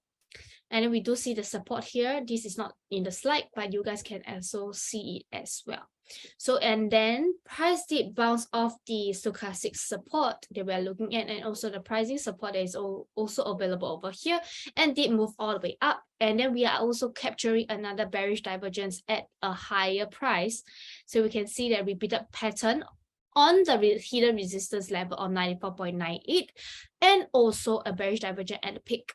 And then we do see the support here. This is not in the slide, but you guys can also see it as well. So, and then price did bounce off the stochastic support that we are looking at, and also the pricing support that is also available over here, and did move all the way up. And then we are also capturing another bearish divergence at a higher price. So we can see that repeated pattern on the hidden resistance level of 94.98, and also a bearish divergence at the peak.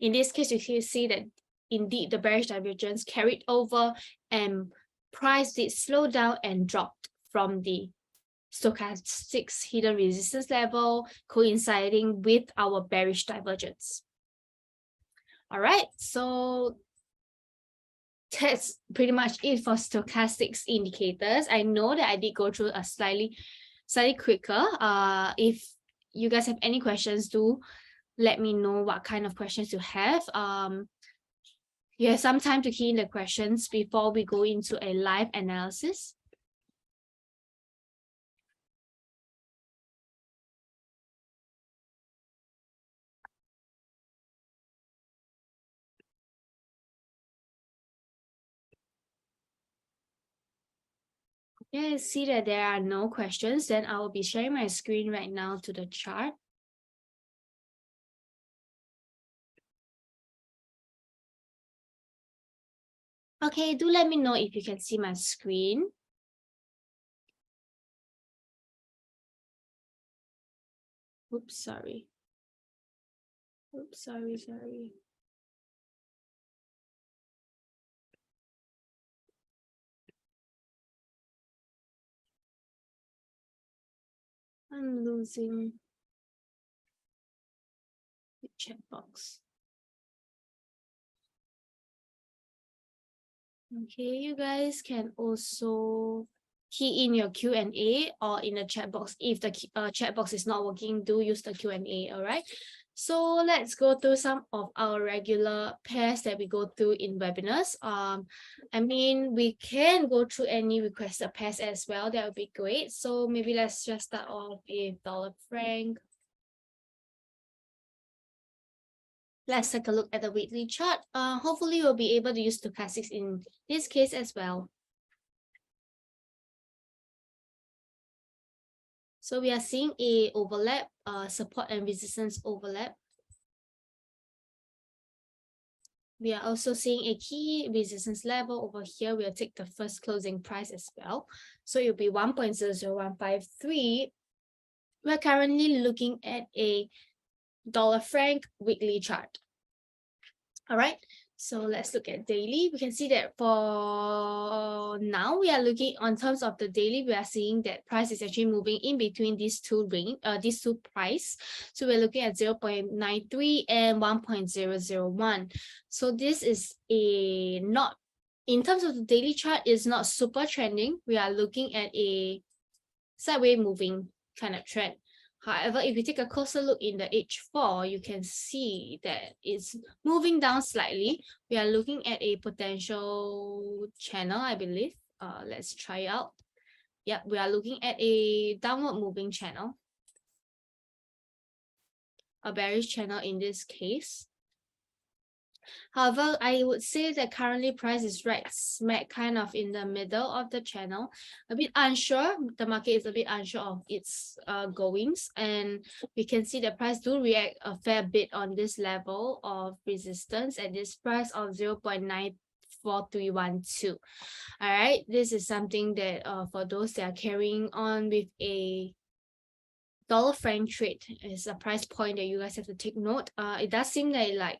In this case, you can see that indeed the bearish divergence carried over and price did slow down and dropped from the stochastics hidden resistance level, coinciding with our bearish divergence. All right, so that's pretty much it for stochastics indicators. I know that I did go through a slightly quicker. If you guys have any questions, do let me know what kind of questions you have. You have some time to key in the questions before we go into a live analysis. Yeah, I see that there are no questions. Then I will be sharing my screen right now to the chart. Okay, do let me know if you can see my screen. Oops, sorry. Oops, sorry. I'm losing the chat box. Okay, you guys can also key in your Q&A or in the chat box. If the chat box is not working, do use the Q&A, all right? So let's go through some of our regular pairs that we go through in webinars. I mean, we can go through any requested pairs as well. That would be great. So maybe let's just start off with dollar franc. Let's take a look at the weekly chart. Hopefully you'll be able to use stochastics in this case as well. So we are seeing a overlap, support and resistance overlap. We are also seeing a key resistance level over here. We'll take the first closing price as well. So it'll be 1.00153. We're currently looking at a dollar franc weekly chart. All right, so let's look at daily. We can see that for now, we are looking on terms of the daily, we are seeing that price is actually moving in between these two price. So we're looking at 0.93 and 1.001. So this is a not, in terms of the daily chart, is not super trending. We are looking at a sideways moving kind of trend. However, if you take a closer look in the H4, you can see that it's moving down slightly. We are looking at a potential channel, I believe. Let's try out. Yep, we are looking at a downward moving channel. A bearish channel in this case. However, I would say that currently price is right smack kind of in the middle of the channel. A bit unsure. The market is a bit unsure of its goings, and we can see the price do react a fair bit on this level of resistance at this price of 0.94312. All right, this is something that for those that are carrying on with a dollar franc trade is a price point that you guys have to take note. It does seem like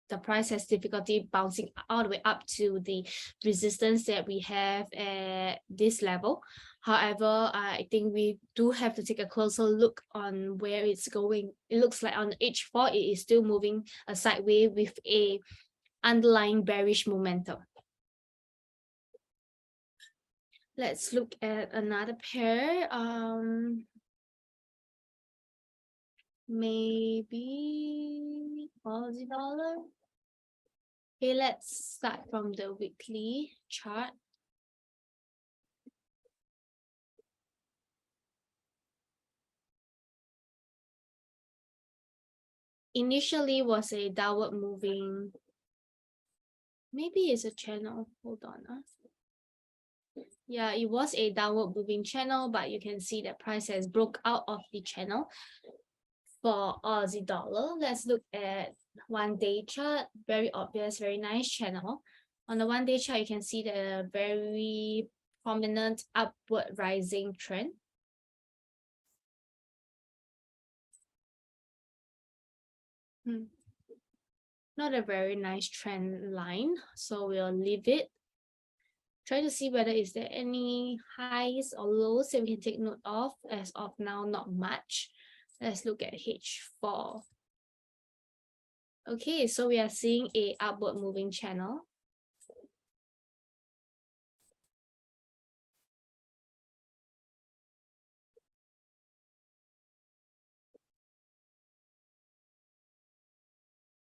the price has difficulty bouncing all the way up to the resistance that we have at this level. However, I think we do have to take a closer look on where it's going. It looks like on the H4, it is still moving a sideways with a underlying bearish momentum. Let's look at another pair. Maybe Aussie dollar. Okay, let's start from the weekly chart. Initially was a downward moving, maybe it's a channel. Hold on. Yeah, it was a downward moving channel, but you can see the price has broke out of the channel. For Aussie dollar, let's look at 1 day chart. Very obvious, very nice channel. On the 1 day chart, you can see the very prominent upward rising trend. Not a very nice trend line, so we'll leave it. Try to see whether is there any highs or lows that we can take note of. As of now, not much. Let's look at H4. Okay, so we are seeing a upward moving channel.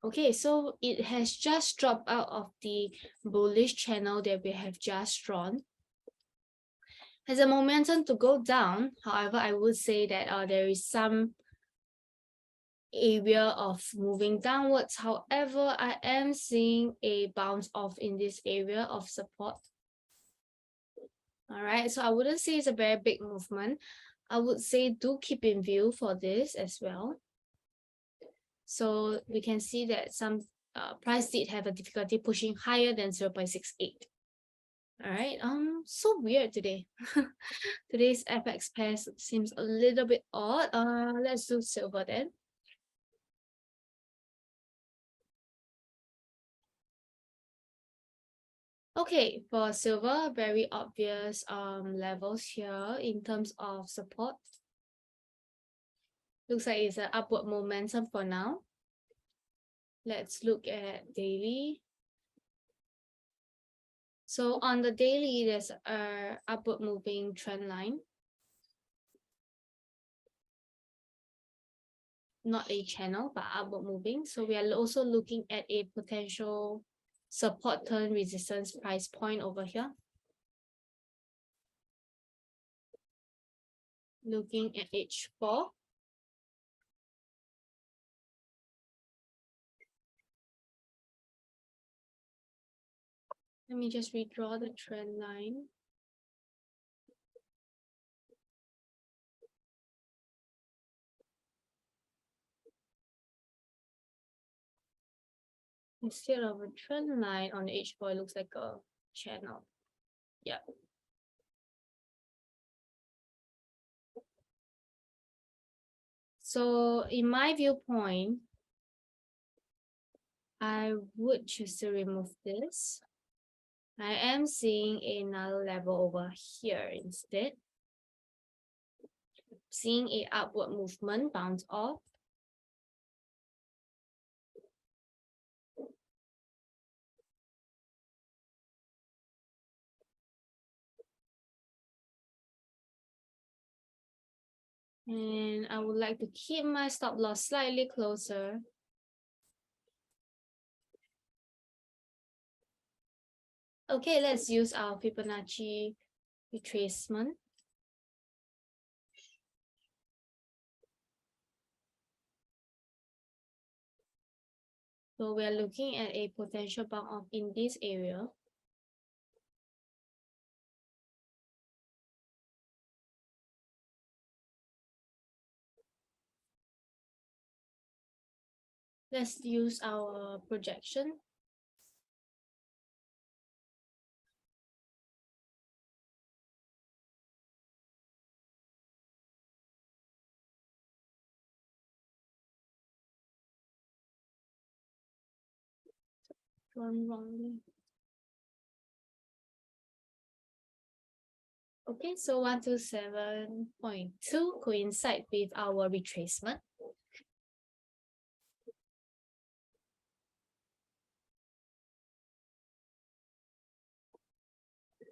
Okay, so it has just dropped out of the bullish channel that we have just drawn. Has a momentum to go down. However, I would say that there is some area of moving downwards. However, I am seeing a bounce off in this area of support. All right, so I wouldn't say it's a very big movement. I would say do keep in view for this as well. So we can see that some price did have a difficulty pushing higher than 0.68. All right, so weird today. Today's FX pair seems a little bit odd. Let's do silver then. Okay, for silver, very obvious levels here in terms of support. Looks like it's an upward momentum for now. Let's look at daily. So on the daily, there's a upward moving trend line. Not a channel, but upward moving. So we are also looking at a potential support turn resistance price point over here. Looking at H4. Let me just redraw the trend line. Instead of a trend line on H4, it looks like a channel. Yeah. So in my viewpoint, I would choose to remove this. I am seeing another level over here instead. Seeing a upward movement bounce off. And I would like to keep my stop loss slightly closer. Okay, let's use our Fibonacci retracement. So we are looking at a potential bounce off in this area. Let's use our projection. Drawn wrongly. Okay, so 127.2 coincide with our retracement.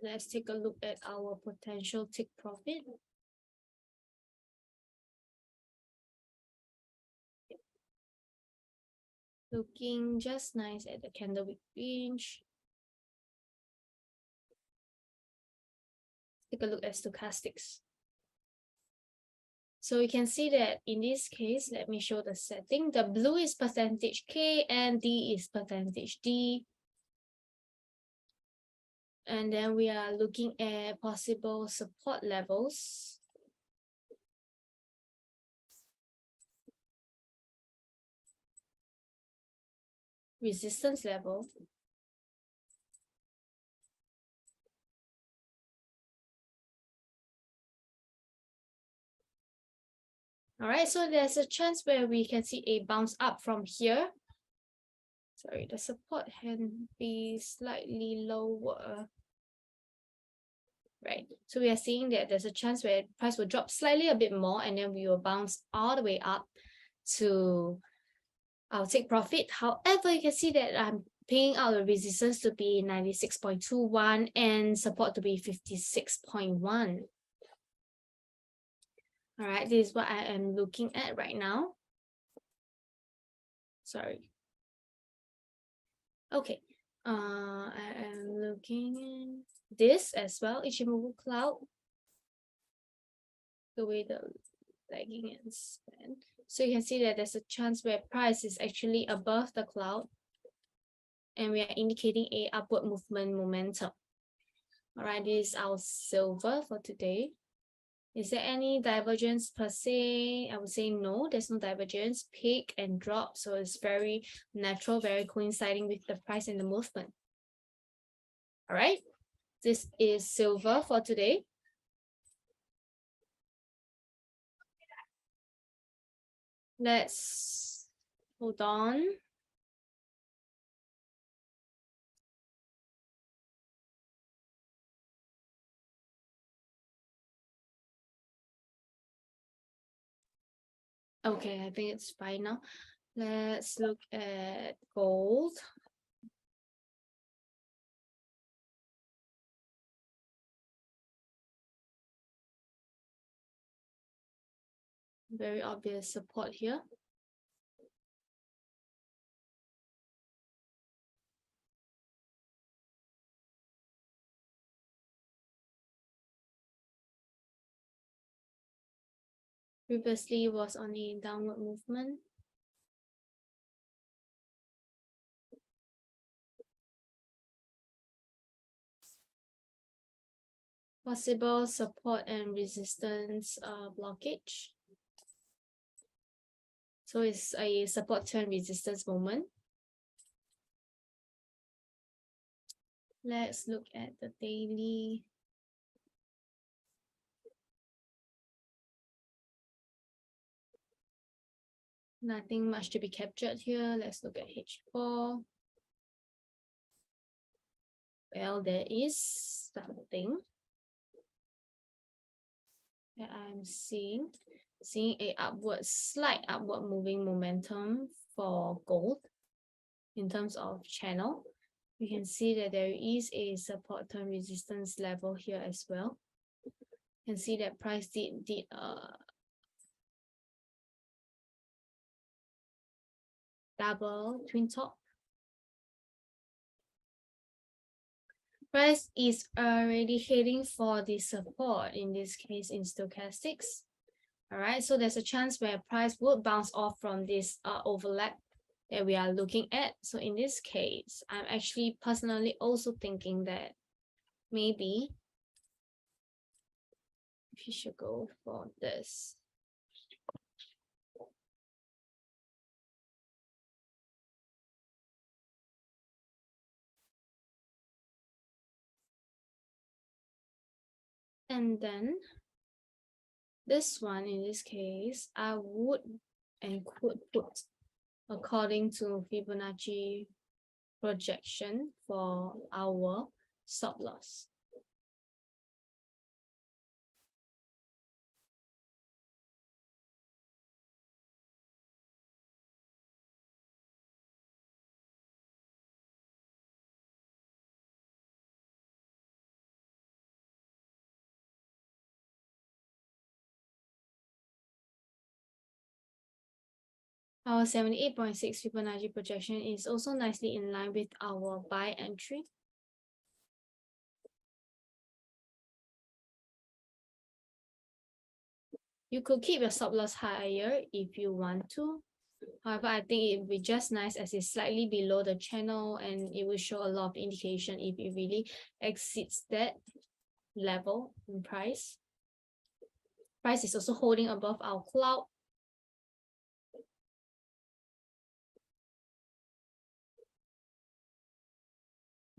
Let's take a look at our potential take profit. Looking just nice at the candlewick range. Take a look at stochastics. So you can see that in this case, let me show the setting. The blue is percentage K and D is percentage D. And then we are looking at possible support levels. Resistance level. All right, so there's a chance where we can see a bounce up from here. Sorry, the support can be slightly lower. Right, so we are seeing that there's a chance where price will drop slightly a bit more and then we will bounce all the way up to our take profit. However, you can see that I'm paying out the resistance to be 96.21 and support to be 56.1. All right, this is what I am looking at right now. Sorry. Okay, I am looking at this as well, Ichimoku cloud. The way the lagging and span. So you can see that there's a chance where price is actually above the cloud and we are indicating a upward movement momentum. All right, this is our silver for today. Is there any divergence per se? I would say no, there's no divergence, peak and drop. So it's very natural, very coinciding with the price and the movement. All right, this is silver for today. Let's hold on. Okay, I think it's fine now. Let's look at gold. Very obvious support here. Previously was on a downward movement. Possible support and resistance blockage. So it's a support turn resistance moment. Let's look at the daily. Nothing much to be captured here. Let's look at H4. Well, there is something that I'm seeing a slight upward moving momentum for gold in terms of channel. We can see that there is a support turn resistance level here as well. You can see that price did double twin top. Price is already heading for the support, in this case in stochastics. All right, so there's a chance where price would bounce off from this overlap that we are looking at. So in this case, I'm actually personally also thinking that maybe we should go for this. And then this one, in this case, I would and could put according to Fibonacci projection for our stop loss. Our 78.6 Fibonacci projection is also nicely in line with our buy entry. You could keep your stop loss higher if you want to. However, I think it would be just nice as it's slightly below the channel, and it will show a lot of indication if it really exceeds that level in price. Price is also holding above our cloud.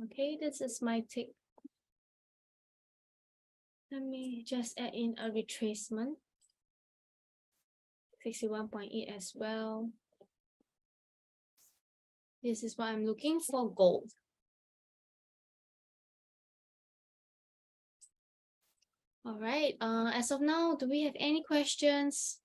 Okay, this is my take. Let me just add in a retracement. 61.8 as well. This is what I'm looking for gold. All right, as of now, do we have any questions?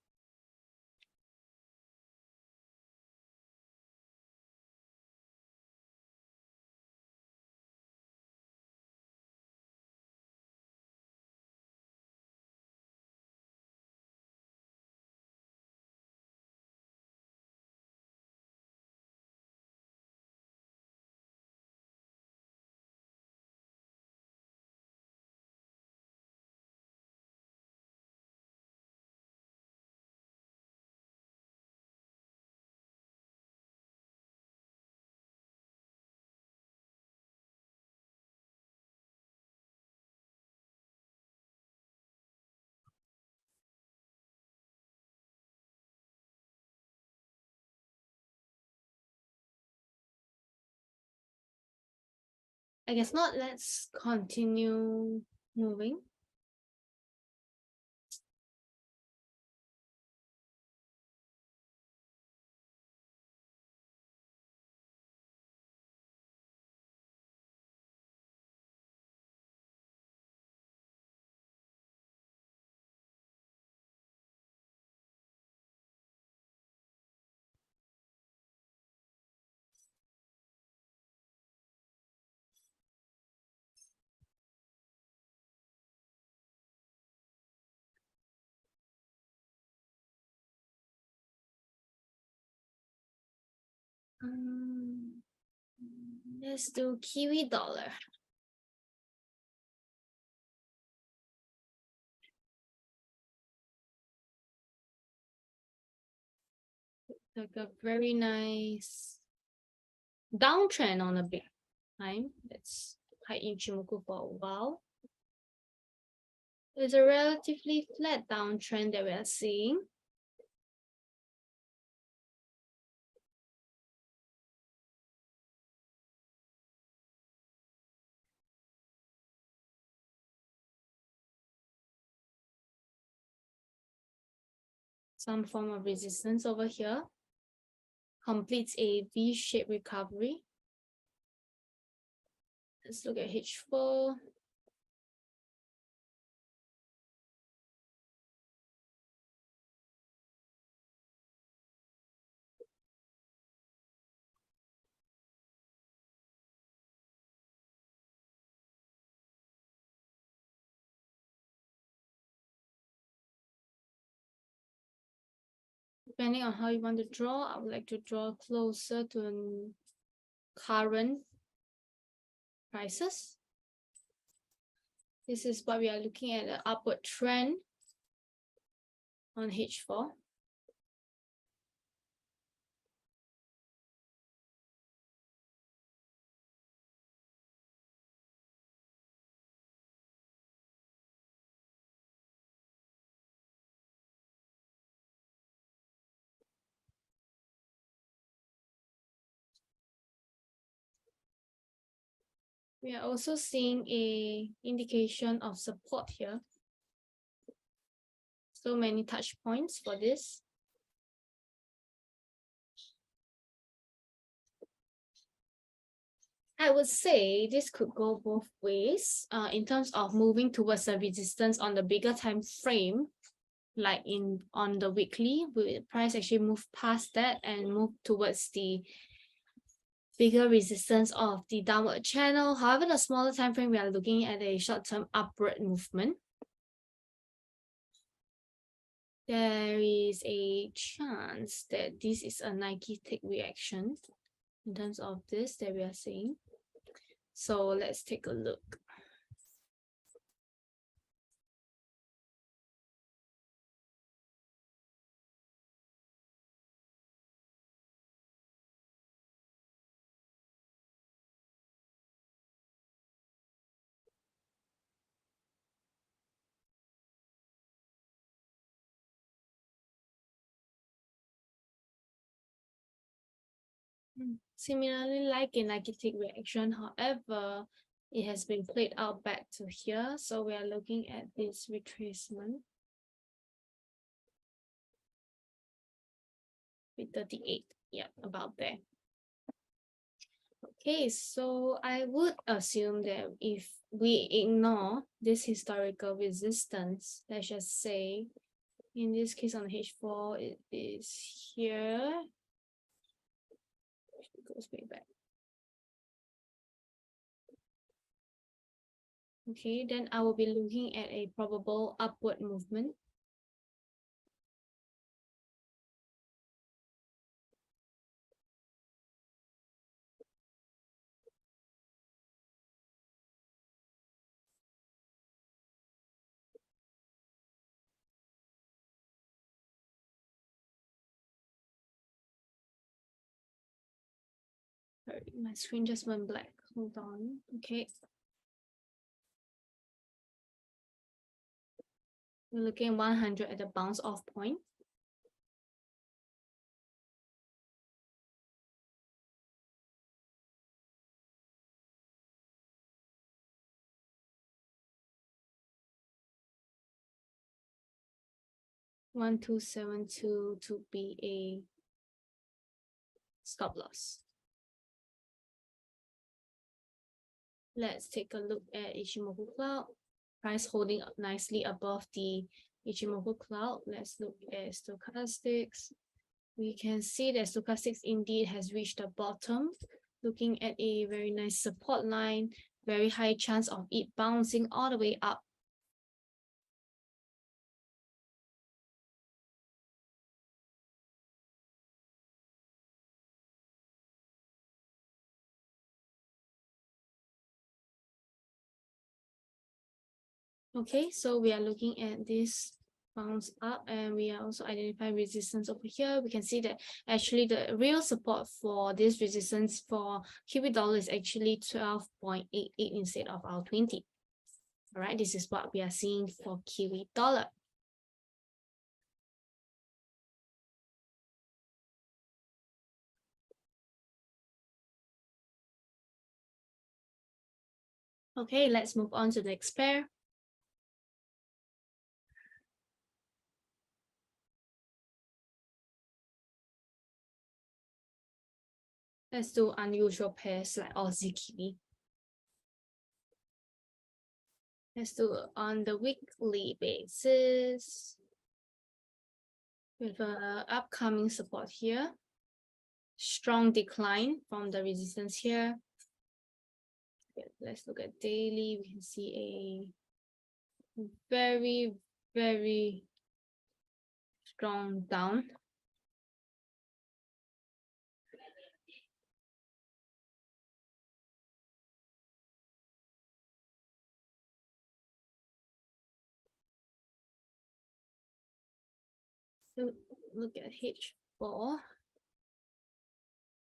I guess not. Let's continue moving. Let's do Kiwi dollar. Like a very nice downtrend on a big time. Let's hide Ichimoku for a while. It's a relatively flat downtrend that we are seeing. Some form of resistance over here. Completes a V-shaped recovery. Let's look at H4. Depending on how you want to draw, I would like to draw closer to current prices. This is what we are looking at, an upward trend on H4. We are also seeing a indication of support here. So many touch points for this. I would say this could go both ways in terms of moving towards a resistance on the bigger time frame, like on the weekly, the price actually move past that and move towards the bigger resistance of the downward channel. However, the smaller time frame, we are looking at a short-term upward movement. There is a chance that this is a Nike tick reaction in terms of this that we are seeing. So let's take a look. Similarly, like a Nike tick reaction, however, it has been played out back to here. So we are looking at this retracement with 38. Yeah, about there. Okay, so I would assume that if we ignore this historical resistance, let's just say, in this case on H4, it is here. It goes way back. Okay, then I will be looking at a probable upward movement. Sorry, my screen just went black. Hold on. Okay. We're looking at 100 at the bounce off point. 1272 to be a stop loss. Let's take a look at Ichimoku cloud. Price holding up nicely above the Ichimoku cloud. Let's look at stochastics. We can see that stochastics indeed has reached the bottom, looking at a very nice support line, very high chance of it bouncing all the way up. Okay, so we are looking at this bounce up, and we are also identifying resistance over here. We can see that actually the real support for this resistance for Kiwi dollar is actually 12.88 instead of our 20. All right, this is what we are seeing for Kiwi dollar. Okay, let's move on to the next pair. Let's do unusual pairs like Aussie Kiwi. Let's do it on the weekly basis with an upcoming support here. Strong decline from the resistance here. Okay, let's look at daily. We can see a very, very strong down. So look at H4.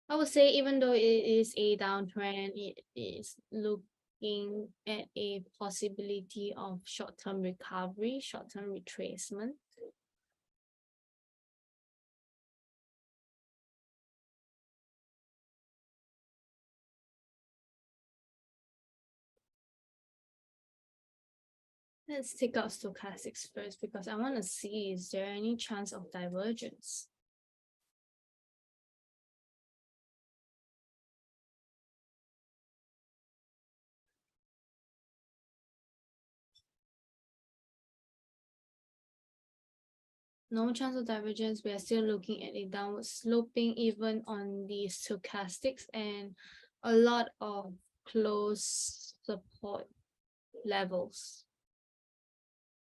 I would say even though it is a downtrend, it is looking at a possibility of short-term recovery, short-term retracement. Let's take out stochastics first because I want to see, is there any chance of divergence? No chance of divergence. We are still looking at a downward sloping even on the stochastics and a lot of close support levels.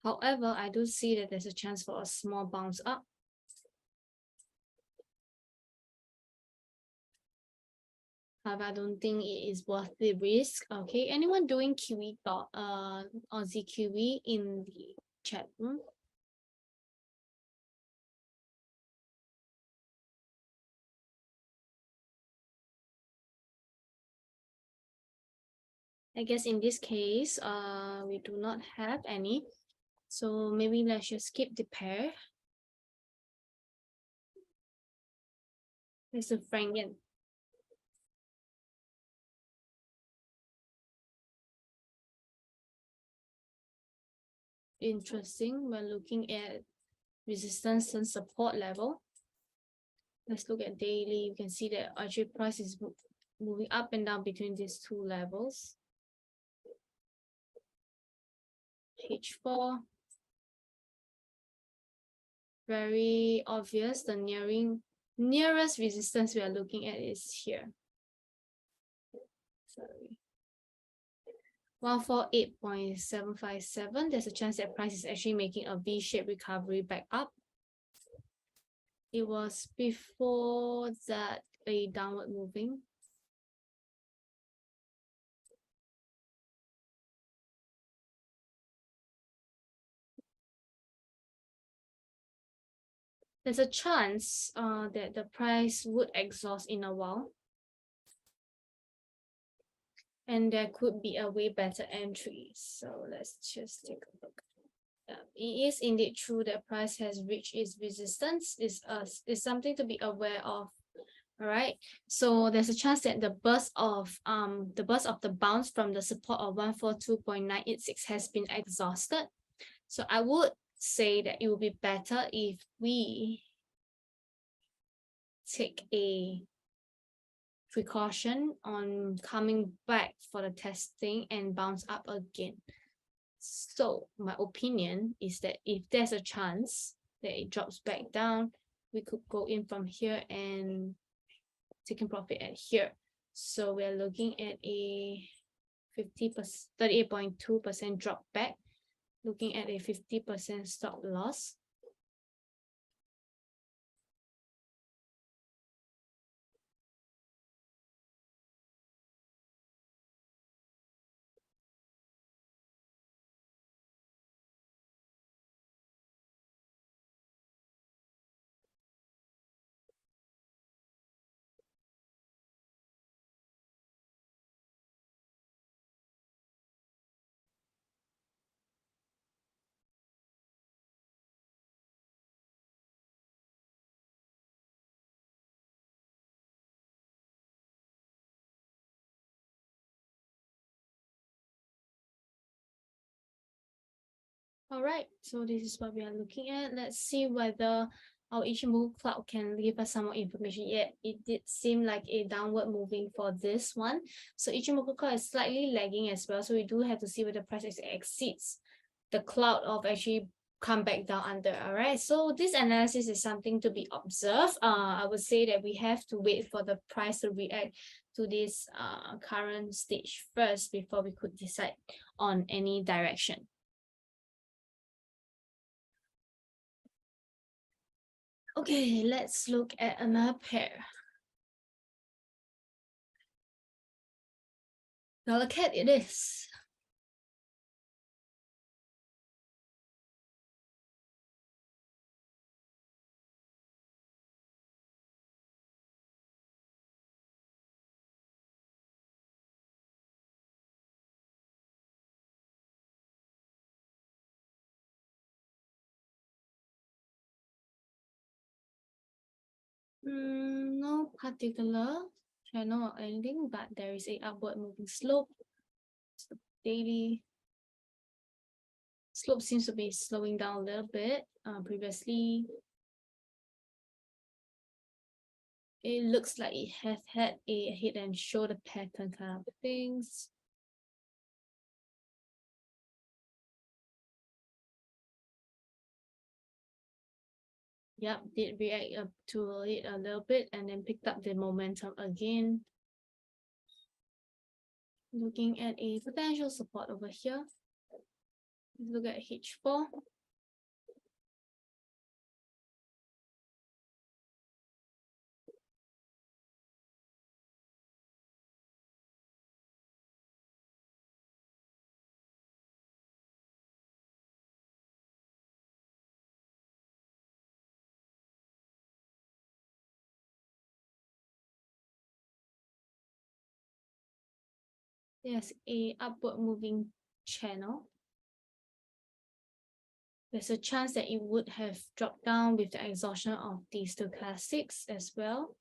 However, I do see that there's a chance for a small bounce up. However, I don't think it is worth the risk. Okay, anyone doing Kiwi Aussie Kiwi in the chat room? I guess in this case, we do not have any. So maybe let's just skip the pair. Let's do Frank Yen. Interesting. We're looking at resistance and support level. Let's look at daily. You can see that actually price is moving up and down between these two levels. H4. Very obvious. The nearest resistance we are looking at is here. Sorry. 148.757. There's a chance that price is actually making a V-shaped recovery back up. It was before that a downward moving. There's a chance that the price would exhaust in a while. And there could be a way better entry. So let's just take a look. It is indeed true that price has reached its resistance. Is something to be aware of. All right. So there's a chance that the burst of the bounce from the support of 142.986 has been exhausted. So I would say that it would be better if we take a precaution on coming back for the testing and bounce up again. So my opinion is that if there's a chance that it drops back down, we could go in from here and taking profit at here. So we're looking at a 38.2% drop back, looking at a 50% stop loss. All right, so this is what we are looking at. Let's see whether our Ichimoku cloud can give us some more information. Yeah, it did seem like a downward moving for this one. So Ichimoku cloud is slightly lagging as well. So we do have to see whether the price exceeds the cloud of actually come back down under. All right, so this analysis is something to be observed. I would say that we have to wait for the price to react to this current stage first before we could decide on any direction. Okay, let's look at another pair. Dollar cat it is. No particular channel or anything, but there is a upward moving slope. So daily slope seems to be slowing down a little bit. Previously, it looks like it has had a head and shoulder pattern kind of things. Yep, did react up to it a little bit and then picked up the momentum again. Looking at a potential support over here. Let's look at H4. There's a upward moving channel. There's a chance that it would have dropped down with the exhaustion of the stochastics as well.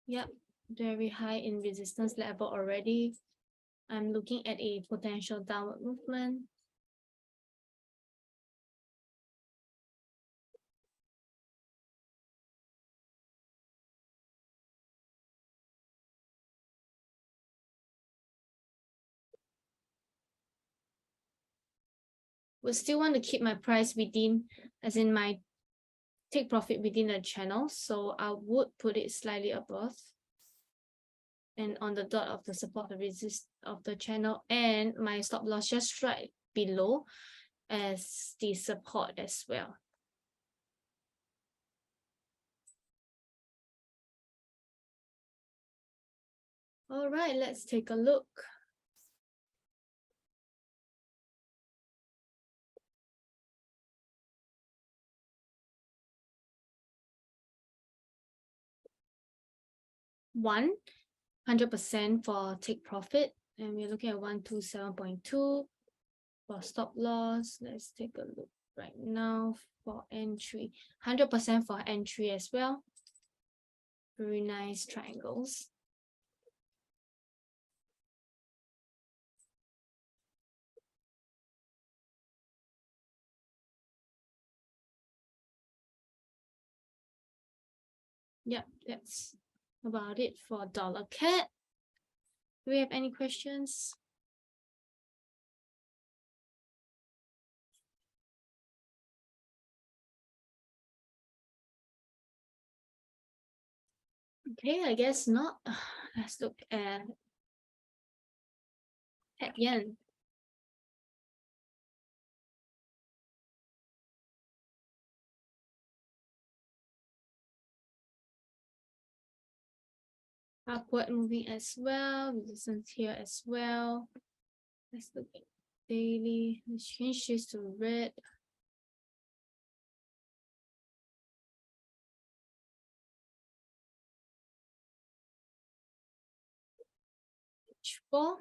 Yep, very high in resistance level already. I'm looking at a potential downward movement. Would still want to keep my price within, as in my take profit within the channel. So I would put it slightly above and on the dot of the support, the resist of the channel, and my stop loss just right below as the support as well. All right, let's take a look. One, 100% for take profit, and we're looking at 127.2 for stop loss. Let's take a look right now for entry. 100% for entry as well. Very nice triangles. yeah, that's about it for dollar CAD. Do we have any questions? Okay, I guess not. Let's look at yen. Upward moving as well, resistance here as well. Let's look at daily. Let's change this to red. H4.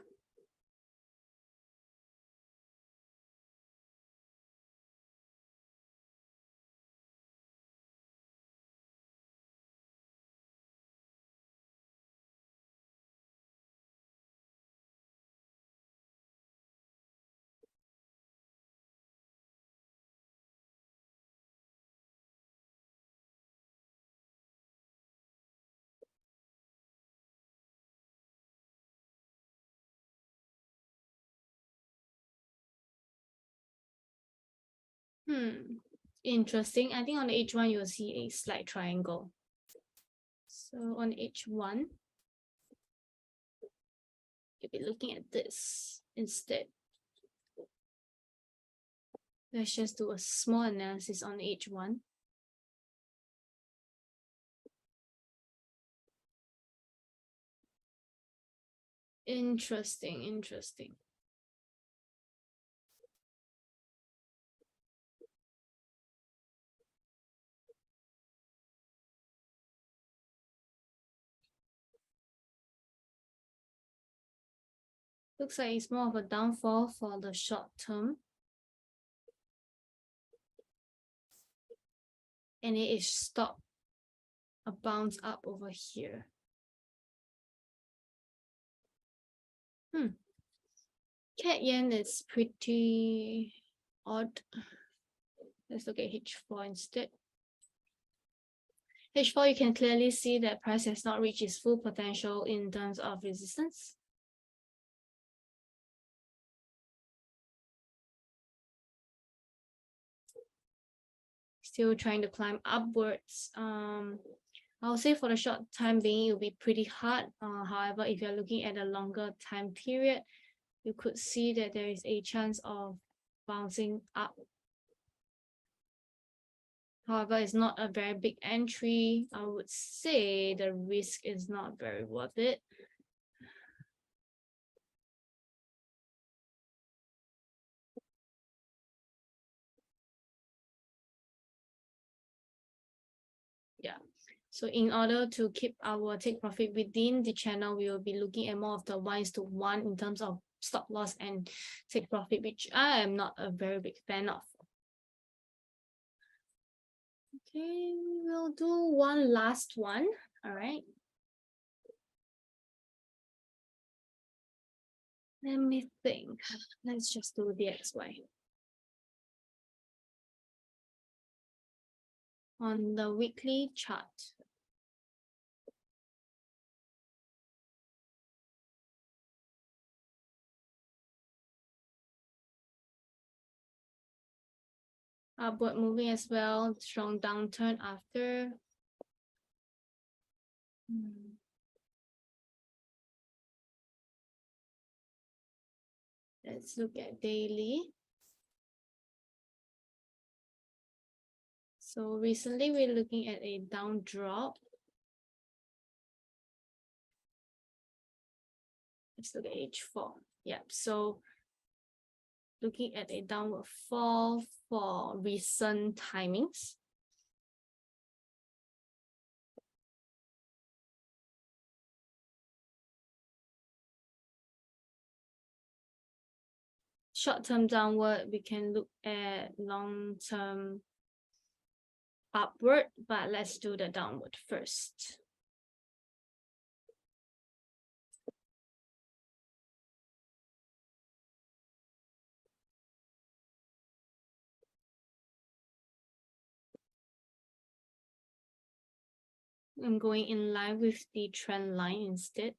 Interesting. I think on the H1 you'll see a slight triangle. So on H1, you'll be looking at this instead. Let's just do a small analysis on H1. Interesting, interesting. Looks like it's more of a downfall for the short term. And it is stopped a bounce up over here. CAD yen is pretty odd. Let's look at H4 instead. H4, you can clearly see that price has not reached its full potential in terms of resistance. Still trying to climb upwards. I would say for the short time being, it will be pretty hard. However, if you're looking at a longer time period, you could see that there is a chance of bouncing up. However, it's not a very big entry. I would say the risk is not very worth it. Yeah. So in order to keep our take profit within the channel, we will be looking at more of the 1:1 in terms of stop loss and take profit, which I am not a very big fan of. Okay, we'll do one last one. All right. Let me think. Let's just do the XY. On the weekly chart. Upward moving as well, strong downturn after. Let's look at daily. So recently we're looking at a down drop. Let's look at H4. Yep, so looking at a downward fall for recent timings. Short-term downward, we can look at long-term upward, but let's do the downward first. I'm going in line with the trend line instead.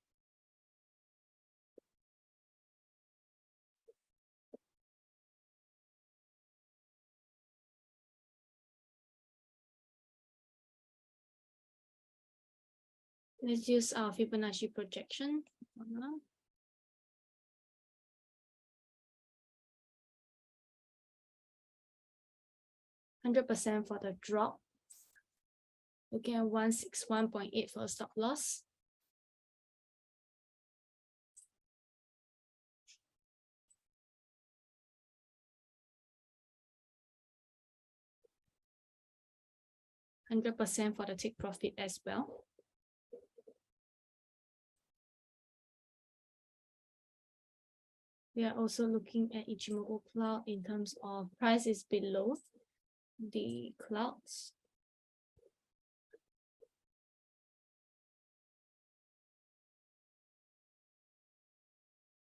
Let's use our Fibonacci projection. 100% for the drop. Looking at 161.8 for a stop loss. %100% for the take profit as well. We are also looking at Ichimoku cloud in terms of price is below the clouds.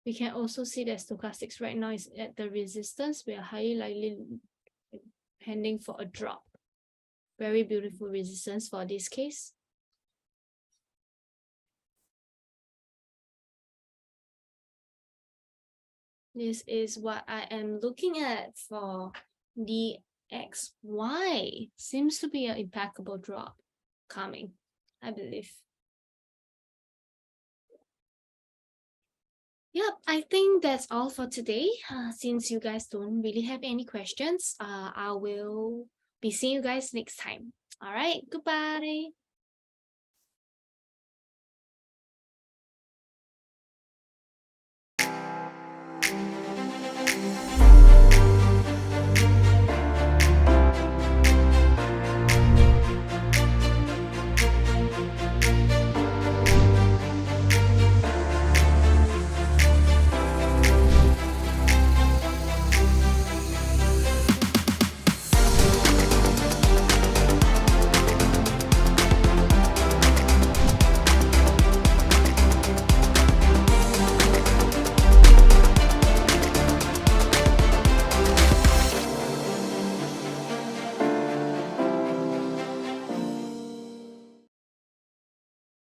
We can also see that stochastics right now is at the resistance. We are highly likely heading for a drop. Very beautiful resistance for this case. This is what I am looking at for the XY. Seems to be an impeccable drop coming, I believe. Yep, I think that's all for today. Since you guys don't really have any questions, I will be seeing you guys next time. All right, goodbye.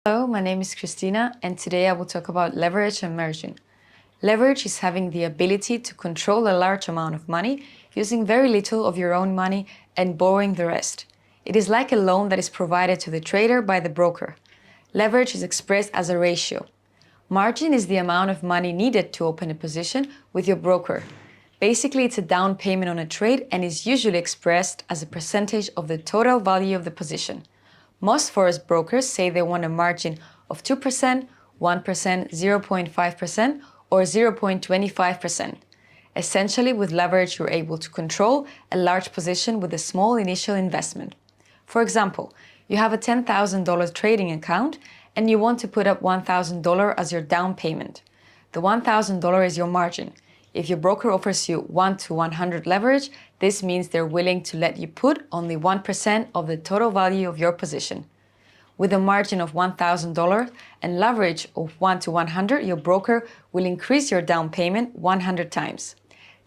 Hello, my name is Christina, and today I will talk about leverage and margin. Leverage is having the ability to control a large amount of money, using very little of your own money and borrowing the rest. It is like a loan that is provided to the trader by the broker. Leverage is expressed as a ratio. Margin is the amount of money needed to open a position with your broker. Basically, it's a down payment on a trade and is usually expressed as a percentage of the total value of the position. Most forex brokers say they want a margin of 2%, 1%, 0.5%, or 0.25%. Essentially, with leverage, you're able to control a large position with a small initial investment. For example, you have a $10,000 trading account and you want to put up $1,000 as your down payment. The $1,000 is your margin. If your broker offers you 1 to 100 leverage, this means they're willing to let you put only 1% of the total value of your position. With a margin of $1,000 and leverage of 1 to 100, your broker will increase your down payment 100 times.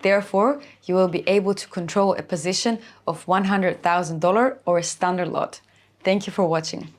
Therefore, you will be able to control a position of $100,000 or a standard lot. Thank you for watching.